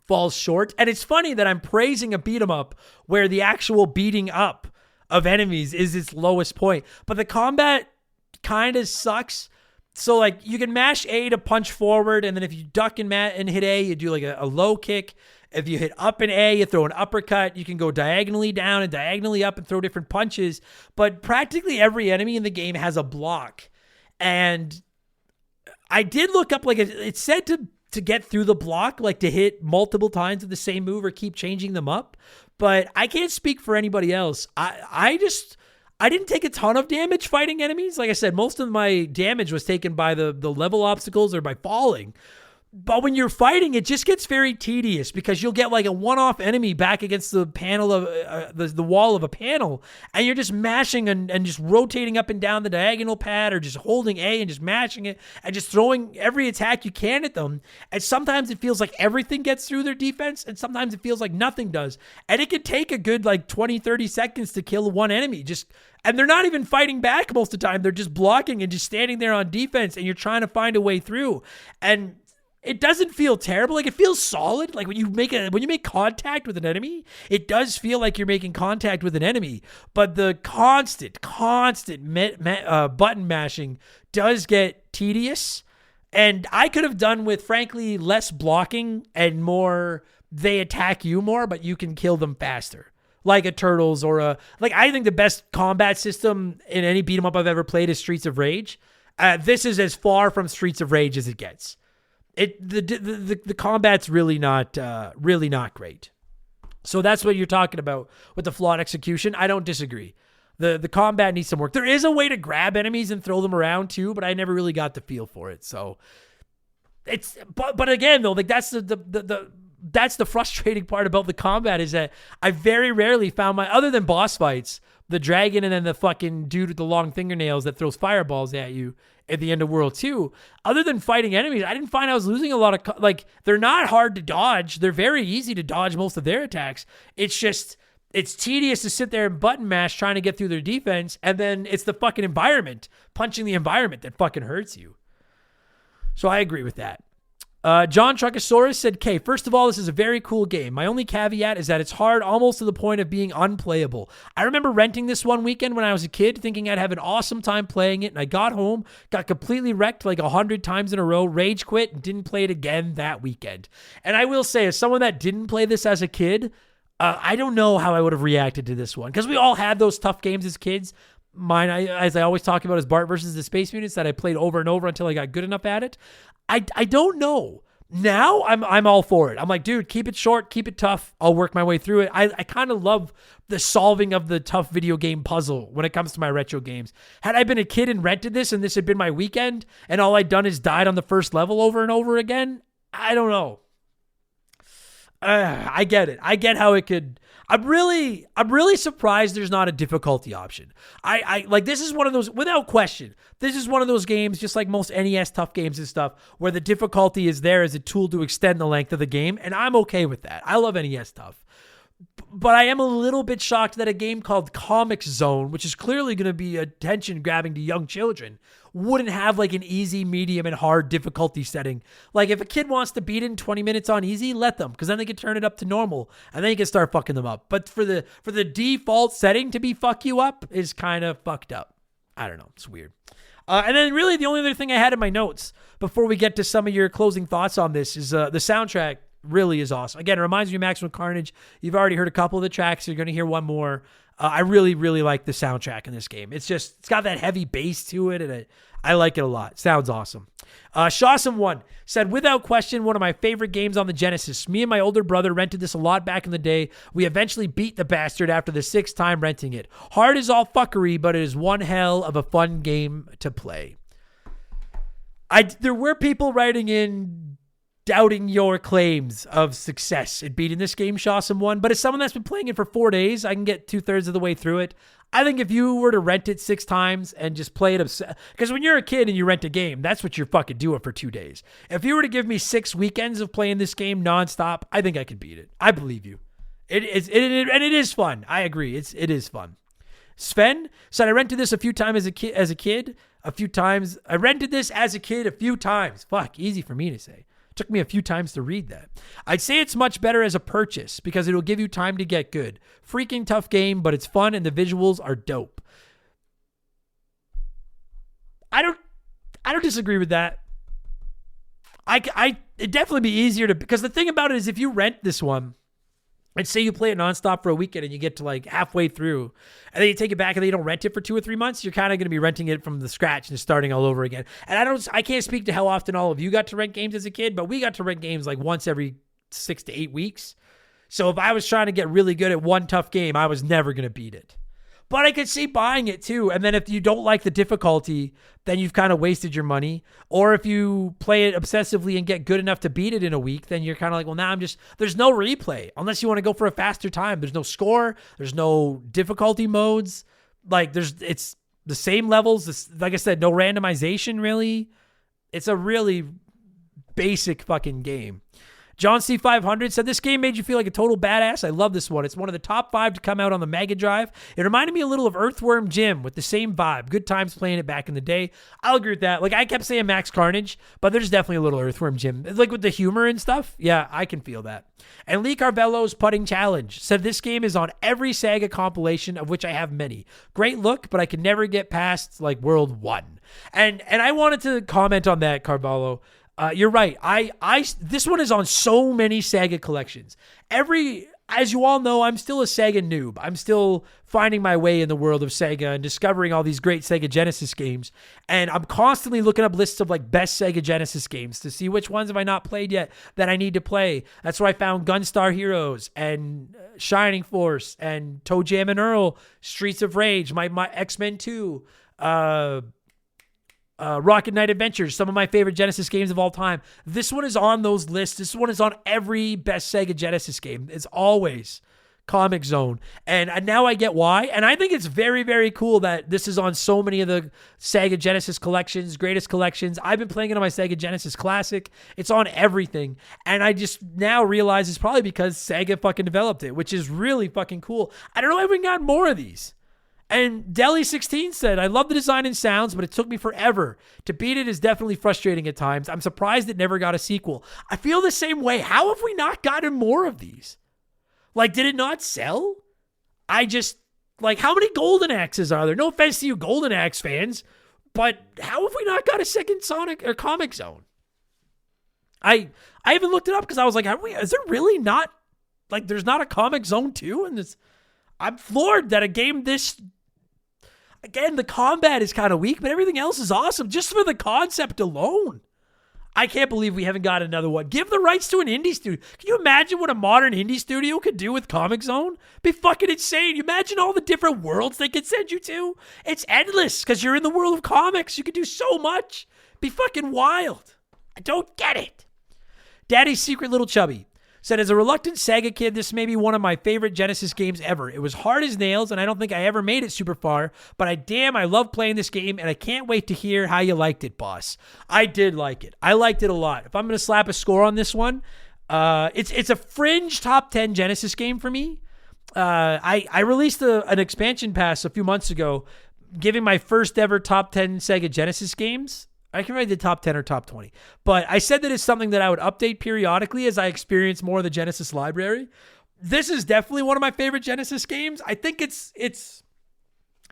Speaker 1: falls short. And it's funny that I'm praising a beat 'em up where the actual beating up of enemies is its lowest point. But the combat kind of sucks. So like you can mash A to punch forward, and then if you duck and hit A, you do like a low kick. If you hit up in A, you throw an uppercut. You can go diagonally down and diagonally up and throw different punches. But practically every enemy in the game has a block. And I did look up, like it said to get through the block, like to hit multiple times of the same move or keep changing them up. But I can't speak for anybody else. I didn't take a ton of damage fighting enemies. Like I said, most of my damage was taken by the level obstacles or by falling. But when you're fighting, it just gets very tedious because you'll get like a one-off enemy back against the panel of the wall of a panel, and you're just mashing and just rotating up and down the diagonal pad, or just holding A and just mashing it and just throwing every attack you can at them. And sometimes it feels like everything gets through their defense, and sometimes it feels like nothing does. And it can take a good like 20, 30 seconds to kill one enemy. And they're not even fighting back most of the time. They're just blocking and just standing there on defense, and you're trying to find a way through. And it doesn't feel terrible. Like it feels solid. Like when you make contact with an enemy, it does feel like you're making contact with an enemy. But the constant button mashing does get tedious. And I could have done with, frankly, less blocking and more they attack you more, but you can kill them faster. Like a Turtles or I think the best combat system in any beat 'em up I've ever played is Streets of Rage. This is as far from Streets of Rage as it gets. The combat's really not great. So that's what you're talking about with the flawed execution. I don't disagree. The combat needs some work. There is a way to grab enemies and throw them around too, but I never really got the feel for it. So but again though, like that's the frustrating part about the combat is that I very rarely found other than boss fights, the dragon and then the fucking dude with the long fingernails that throws fireballs at you at the end of World 2, other than fighting enemies, I didn't find I was losing a lot of, they're not hard to dodge. They're very easy to dodge most of their attacks. It's just, it's tedious to sit there and button mash trying to get through their defense, and then it's the fucking environment, punching the environment that fucking hurts you. So I agree with that. John Truckosaurus said, "Okay, first of all, this is a very cool game. My only caveat is that it's hard almost to the point of being unplayable. I remember renting this one weekend when I was a kid, thinking I'd have an awesome time playing it, and I got home, got completely wrecked like 100 times in a row, rage quit, and didn't play it again that weekend." And I will say, as someone that didn't play this as a kid, I don't know how I would have reacted to this one, because we all had those tough games as kids. Mine, as I always talk about, is Bart versus the Space Mutants that I played over and over until I got good enough at it. I don't know. Now I'm all for it. I'm like, dude, keep it short, keep it tough. I'll work my way through it. I kind of love the solving of the tough video game puzzle when it comes to my retro games. Had I been a kid and rented this and this had been my weekend and all I'd done is died on the first level over and over again, I don't know. I get it. I get how it could. I'm really surprised there's not a difficulty option. I like, this is one of those, without question, this is one of those games, just like most NES tough games and stuff, where the difficulty is there as a tool to extend the length of the game, and I'm okay with that. I love NES tough. But I am a little bit shocked that a game called Comix Zone, which is clearly going to be attention-grabbing to young children, wouldn't have like an easy, medium, and hard difficulty setting. Like, if a kid wants to beat it in 20 minutes on easy, let them, because then they can turn it up to normal, and then you can start fucking them up. But for the default setting to be fuck you up is kind of fucked up. I don't know. It's weird. And then really the only other thing I had in my notes before we get to some of your closing thoughts on this is the soundtrack really is awesome. Again, it reminds me of Maximum Carnage. You've already heard a couple of the tracks. You're going to hear one more. I really, really like the soundtrack in this game. It's got that heavy bass to it, and I like it a lot. Sounds awesome. Shawsome1 said, "Without question, one of my favorite games on the Genesis. Me and my older brother rented this a lot back in the day. We eventually beat the bastard after the 6th time renting it. Hard as all fuckery, but it is one hell of a fun game to play." There were people writing in doubting your claims of success in beating this game, Shawsome1, but as someone that's been playing it for 4 days, I can get 2/3 of the way through it. I think if you were to rent it 6 times and just play it, because when you're a kid and you rent a game, that's what you're fucking doing for 2 days. If you were to give me 6 weekends of playing this game nonstop, I think I could beat it. I believe you. And it is fun. I agree. It is fun. Sven said, "I rented this a few times as a kid. I rented this as a kid a few times. Fuck, easy for me to say. Took me a few times to read that. I'd say it's much better as a purchase because it'll give you time to get good. Freaking tough game, but it's fun and the visuals are dope." I don't disagree with that. It'd definitely be easier to, because the thing about it is if you rent this one and say you play it nonstop for a weekend and you get to like halfway through and then you take it back and then you don't rent it for 2 or 3 months, you're kind of going to be renting it from the scratch and starting all over again. And I can't speak to how often all of you got to rent games as a kid, but we got to rent games like once every 6 to 8 weeks. So if I was trying to get really good at one tough game, I was never going to beat it. But I could see buying it too. And then if you don't like the difficulty, then you've kind of wasted your money. Or if you play it obsessively and get good enough to beat it in a week, then you're kind of like, well, now there's no replay unless you want to go for a faster time. There's no score. There's no difficulty modes. Like it's the same levels. Like I said, no randomization really. It's a really basic fucking game. John C500 said, "This game made you feel like a total badass. I love this one. It's one of the top 5 to come out on the Mega Drive. It reminded me a little of Earthworm Jim with the same vibe. Good times playing it back in the day." I'll agree with that. Like, I kept saying Max Carnage, but there's definitely a little Earthworm Jim. Like with the humor and stuff. Yeah, I can feel that. And Lee Carvello's Putting Challenge said, "This game is on every Sega compilation, of which I have many. Great look, but I could never get past like World 1. And I wanted to comment on that, Carvalho. You're right. This one is on so many Sega collections. As you all know, I'm still a Sega noob. I'm still finding my way in the world of Sega and discovering all these great Sega Genesis games. And I'm constantly looking up lists of like best Sega Genesis games to see which ones have I not played yet that I need to play. That's where I found Gunstar Heroes and Shining Force and Toe Jam and Earl, Streets of Rage, my X-Men 2, Rocket Knight Adventures, some of my favorite Genesis games of all time. This one is on those lists. This one is on every best Sega Genesis game. It's always Comix Zone. And now I get why. And I think it's very, very cool that this is on so many of the Sega Genesis collections, greatest collections. I've been playing it on my Sega Genesis Classic. It's on everything. And I just now realize it's probably because Sega fucking developed it, which is really fucking cool. I don't know if we got more of these. And Deli16 said, I love the design and sounds, but it took me forever. To beat it is definitely frustrating at times. I'm surprised it never got a sequel. I feel the same way. How have we not gotten more of these? Like, did it not sell? How many Golden Axes are there? No offense to you Golden Axe fans, but how have we not got a second Sonic or Comix Zone? I even looked it up because I was like, is there really not, like, there's not a Comix Zone 2 in this? I'm floored that a game this, again, the combat is kind of weak, but everything else is awesome just for the concept alone. I can't believe we haven't got another one. Give the rights to an indie studio. Can you imagine what a modern indie studio could do with Comix Zone? Be fucking insane. You imagine all the different worlds they could send you to? It's endless because you're in the world of comics. You could do so much. Be fucking wild. I don't get it. Daddy's Secret Little Chubby said, as a reluctant Sega kid, this may be one of my favorite Genesis games ever. It was hard as nails, and I don't think I ever made it super far, but I love playing this game, and I can't wait to hear how you liked it, boss. I did like it. I liked it a lot. If I'm going to slap a score on this one, it's a fringe top 10 Genesis game for me. I released an expansion pass a few months ago, giving my first ever top 10 Sega Genesis games. I can write the top 10 or top 20. But I said that it's something that I would update periodically as I experience more of the Genesis library. This is definitely one of my favorite Genesis games. I think it's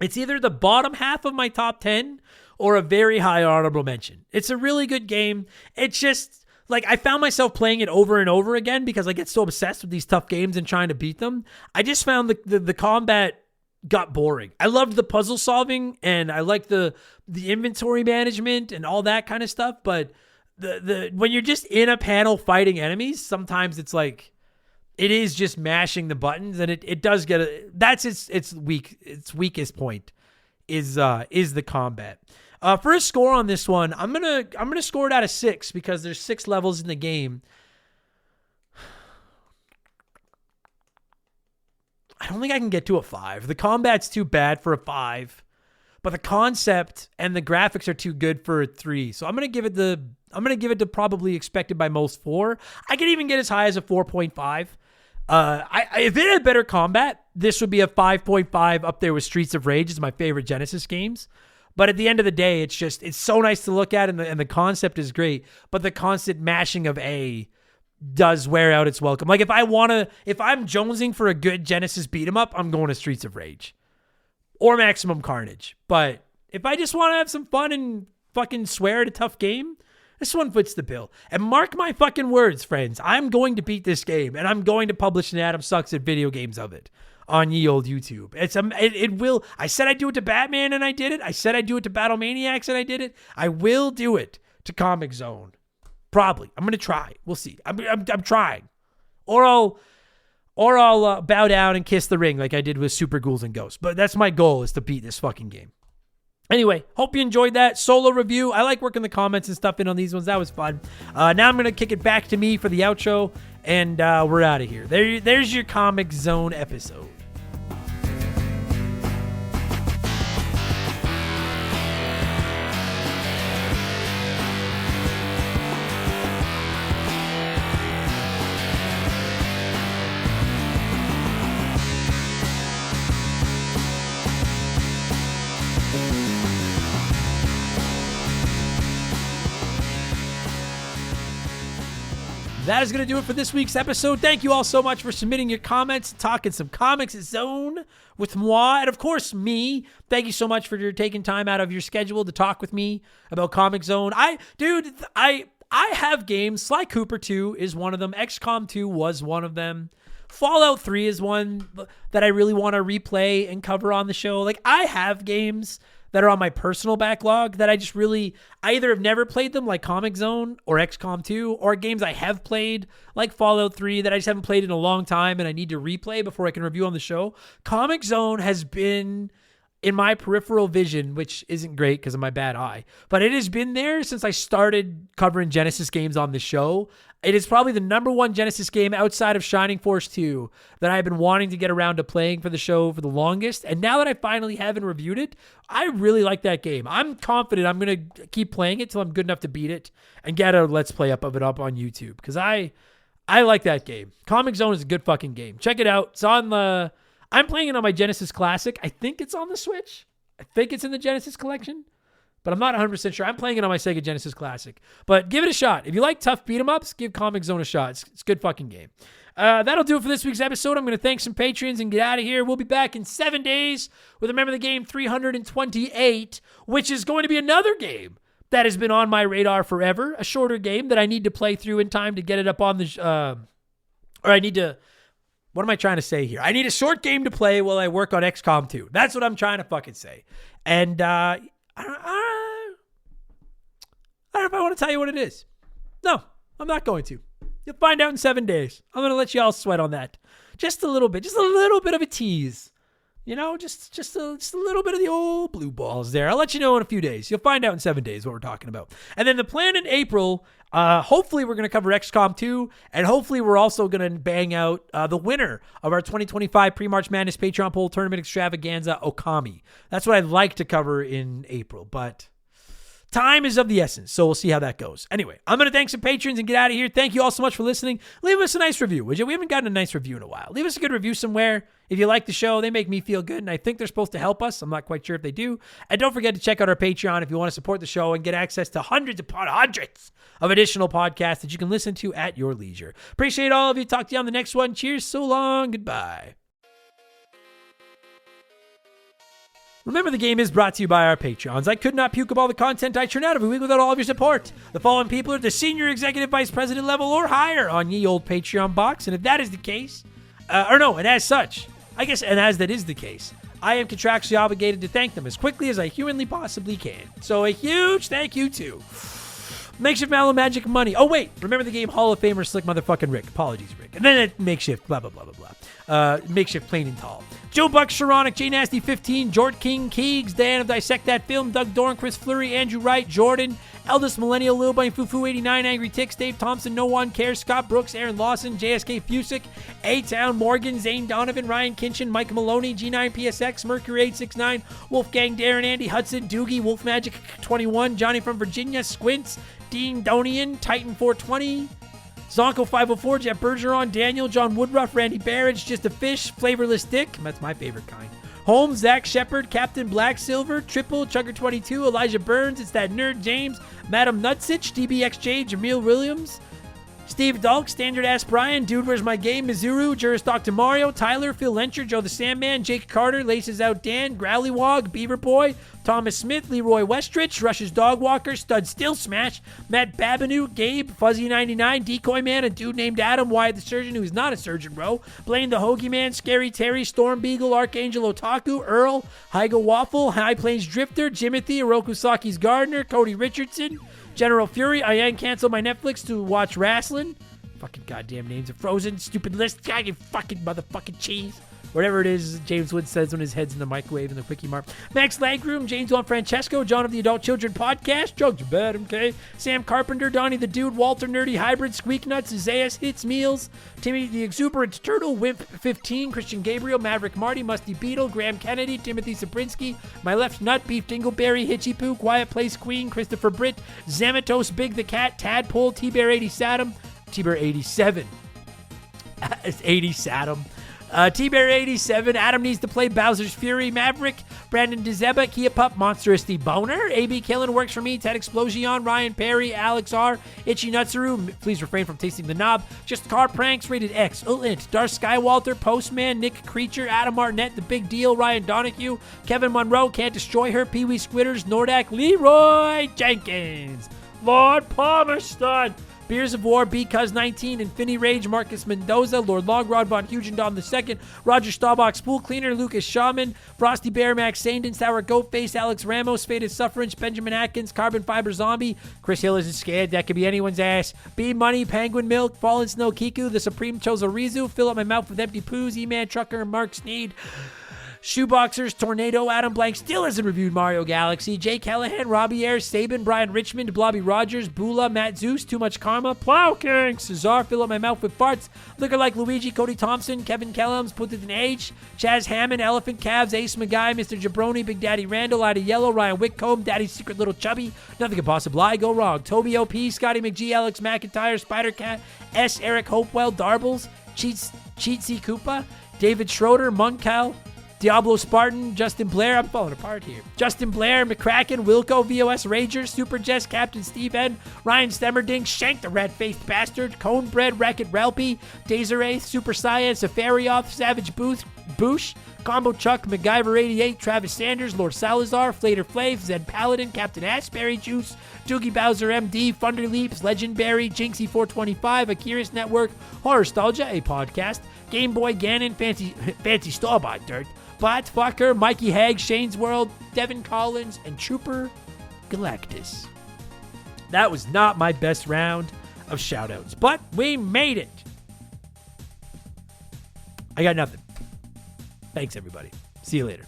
Speaker 1: either the bottom half of my top 10 or a very high honorable mention. It's a really good game. It's just, like, I found myself playing it over and over again because I get so obsessed with these tough games and trying to beat them. I just found the combat got boring. I loved the puzzle solving and I liked the inventory management and all that kind of stuff, but the when you're just in a panel fighting enemies, sometimes it's like it is just mashing the buttons, and it does get that's its weakest point is the combat. For a score on this one, I'm gonna score it out of 6 because there's 6 levels in the game. I don't think I can get to a 5. The combat's too bad for a 5, but the concept and the graphics are too good for a 3. So I'm gonna give it the probably expected by most 4. I could even get as high as a 4.5. If it had better combat, this would be a 5.5 up there with Streets of Rage. It's my favorite Genesis games. But at the end of the day, it's so nice to look at, and the concept is great. But the constant mashing of A does wear out its welcome. Like if I'm jonesing for a good Genesis beat 'em up, I'm going to Streets of Rage or Maximum Carnage. But if I just want to have some fun and fucking swear at a tough game, this one fits the bill. And mark my fucking words, friends, I'm going to beat this game, and I'm going to publish an Adam Sucks at Video Games of it on ye old YouTube. It will. I said I'd do it to Batman, and I did it. I said I'd do it to Battle Maniacs, and I did it. I will do it to Comix Zone. Probably. I'm going to try. We'll see. I'm trying. Or I'll bow down and kiss the ring like I did with Super Ghouls and Ghosts. But that's my goal, is to beat this fucking game. Anyway, hope you enjoyed that solo review. I like working the comments and stuff in on these ones. That was fun. Now I'm going to kick it back to me for the outro, and we're out of here. There's your Comix Zone episode. That is going to do it for this week's episode. Thank you all so much for submitting your comments, talking some Comix Zone with moi, and of course me. Thank you so much for taking time out of your schedule to talk with me about Comix Zone. I have games. Sly Cooper 2 is one of them. XCOM 2 was one of them. Fallout 3 is one that I really want to replay and cover on the show. Like, I have games that are on my personal backlog that I either have never played them, like Comix Zone or XCOM 2, or games I have played like Fallout 3 that I just haven't played in a long time and I need to replay before I can review on the show. Comix Zone has been in my peripheral vision, which isn't great because of my bad eye, but it has been there since I started covering Genesis games on the show. It is probably the number one Genesis game outside of Shining Force 2 that I've been wanting to get around to playing for the show for the longest. And now that I finally have and reviewed it, I really like that game. I'm confident I'm going to keep playing it till I'm good enough to beat it and get a Let's Play of it up on YouTube, because I like that game. Comix Zone is a good fucking game. Check it out. It's on the... I'm playing it on my Genesis Classic. I think it's on the Switch. I think it's in the Genesis collection, but I'm not 100% sure. I'm playing it on my Sega Genesis Classic. But give it a shot. If you like tough beat-em-ups, give Comix Zone a shot. It's a good fucking game. That'll do it for this week's episode. I'm going to thank some patrons and get out of here. We'll be back in 7 days with Remember the Game 328, which is going to be another game that has been on my radar forever. A shorter game that I need to play through in time to get it up on the... What am I trying to say here? I need a short game to play while I work on XCOM 2. That's what I'm trying to fucking say. And I don't know if I want to tell you what it is. No, I'm not going to. You'll find out in 7 days. I'm going to let you all sweat on that. Just a little bit. Just a little bit of a tease. You know, just a little bit of the old blue balls there. I'll let you know in a few days. You'll find out in 7 days what we're talking about. And then the plan in April, hopefully we're going to cover XCOM 2, and hopefully we're also going to bang out the winner of our 2025 Pre-March Madness Patreon Poll Tournament Extravaganza, Okami. That's what I'd like to cover in April, but... time is of the essence, so we'll see how that goes. Anyway, I'm going to thank some patrons and get out of here. Thank you all so much for listening. Leave us a nice review, would you? We haven't gotten a nice review in a while. Leave us a good review somewhere. If you like the show, they make me feel good, and I think they're supposed to help us. I'm not quite sure if they do. And don't forget to check out our Patreon if you want to support the show and get access to hundreds upon hundreds of additional podcasts that you can listen to at your leisure. Appreciate all of you. Talk to you on the next one. Cheers, so long, goodbye. Remember the Game is brought to you by our Patreons. I could not puke up all the content I churn out every week without all of your support. The following people are at the senior executive vice president level or higher on ye old Patreon box. And if that is the case, and as such, I guess, and as that is the case, I am contractually obligated to thank them as quickly as I humanly possibly can. So a huge thank you to Makeshift Mallow Magic Money. Oh, wait. Remember the Game Hall of Famer Slick Motherfucking Rick. Apologies, Rick. And then Makeshift blah, blah, blah, blah, blah. Makeshift Plain and Tall. Joe Buck, Sharonic, J Nasty 15, Jort King, Keegs, Dan of Dissect That Film, Doug Dorn, Chris Fleury, Andrew Wright, Jordan, Eldest Millennial, Lil Bunny, Fufu 89, Angry Ticks, Dave Thompson, No One Cares, Scott Brooks, Aaron Lawson, JSK Fusick, A-Town, Morgan, Zane Donovan, Ryan Kinchin, Mike Maloney, G9PSX, Mercury 869, Wolfgang Darren, Andy Hudson, Doogie, Wolf Magic 21, Johnny from Virginia, Squints, Dean Donian, Titan 420, Zonko 504, Jeff Bergeron, Daniel, John Woodruff, Randy Barrage, Just a Fish, Flavorless Dick, that's my favorite kind. Holmes, Zach Shepard, Captain Black Silver, Triple, Chugger 22, Elijah Burns, It's That Nerd James, Madam Nutsich, DBXJ, Jameel Williams, Steve Dalk, Standard Ass Brian, Dude Where's My Game, Mizuru, Juris Dr. Mario, Tyler, Phil Lencher, Joe the Sandman, Jake Carter, Laces Out Dan, Growlywog, Beaver Boy, Thomas Smith, Leroy Westrich, Rush's Dog Walker, Stud Still Smash, Matt Babineau, Gabe, Fuzzy99, Decoy Man, a dude named Adam, Wyatt the Surgeon, who is not a surgeon, bro, Blaine the Hoagie Man, Scary Terry, Storm Beagle, Archangel Otaku, Earl, Hygo Waffle, High Plains Drifter, Jimothy, Oroku Saki's Gardener, Cody Richardson, General Fury, I ain't cancel my Netflix to watch wrestling. Fucking goddamn names are frozen. Stupid list. God, you fucking motherfucking cheese. Whatever it is James Wood says when his head's in the microwave in the Quickie Mart. Max Lagroom, James Juan Francesco, John of the Adult Children Podcast, Jugs Your Bad, okay? Sam Carpenter, Donnie the Dude, Walter Nerdy Hybrid, Squeak Nuts, Zayas Hits Meals, Timmy the Exuberant Turtle, Wimp 15, Christian Gabriel, Maverick Marty, Musty Beetle, Graham Kennedy, Timothy Sabrinsky, My Left Nut, Beef Dingleberry, Hitchy Poo, Quiet Place Queen, Christopher Britt, Zamatos, Big the Cat, Tadpole, T-Bear 87, T-Bear 87. It's 80 Saddam. T-Bear 87, Adam Needs to Play Bowser's Fury, Maverick, Brandon DeZeba, Kia Pup, Monstrous the Boner, AB Killen Works for Me, Ted Explosion, Ryan Perry, Alex R, Itchy Nutsuru, please refrain from tasting the knob, Just Car Pranks, Rated X, Ulint, Darth Skywalter, Postman, Nick Creature, Adam Arnett, The Big Deal, Ryan Donahue, Kevin Monroe, Can't Destroy Her, Pee Wee Squitters, Nordak, Leroy Jenkins, Lord Palmerston, Beers of War, Because 19, Infinity Rage, Marcus Mendoza, Lord Logrod, Von Hugendon II, Roger Staubach, Spool Cleaner, Lucas Shaman, Frosty Bear, Max Sandin, Sour Goatface, Alex Ramos, Faded Suffrage, Benjamin Atkins, Carbon Fiber Zombie, Chris Hill isn't scared, that could be anyone's ass, B Money, Penguin Milk, Fallen Snow Kiku, The Supreme Chozorizu, Fill Up My Mouth with Empty Poos, E-Man Trucker, Mark Sneed, Shoeboxers, Tornado, Adam Blank still hasn't reviewed Mario Galaxy, Jake Callahan, Robbie Ayers, Sabin, Brian Richmond, Blobby Rogers, Bula, Matt Zeus, Too Much Karma, Plow King, Cesar, Fill Up My Mouth with Farts, Looker Like Luigi, Cody Thompson, Kevin Kellums, Put It in Age, Chaz Hammond, Elephant Calves, Ace Magai, Mr. Jabroni, Big Daddy Randall, Ida Yellow, Ryan Whitcomb, Daddy's Secret Little Chubby, Nothing Could Possibly Go Wrong, Toby OP, Scotty McGee, Alex McIntyre, Spider Cat, S. Eric Hopewell, Darbles, Cheatsy Koopa, David Schroeder, Muncal, Diablo Spartan, Justin Blair, I'm falling apart here. Justin Blair, McCracken, Wilco, VOS Rager, Super Jess, Captain Steve N, Ryan Stemmerding, Shank the Red-Faced Bastard, Conebread, Wreck-It Relpy, Desiree, Super Saiyan, Safarioth, Savage Boosh, Combo Chuck, MacGyver88, Travis Sanders, Lord Salazar, Flater Flav, Zed Paladin, Captain Ashberry Juice, Doogie Bowser MD, Thunder Leaps, Legendberry, Jinxie425, Akira's Network, Horrorstalgia, a podcast, Game Boy Ganon, Fancy Starbot Dirt, Bot Fucker, Mikey Hag, Shane's World, Devin Collins, and Trooper Galactus. That was not my best round of shoutouts, but we made it. I got nothing. Thanks, everybody. See you later.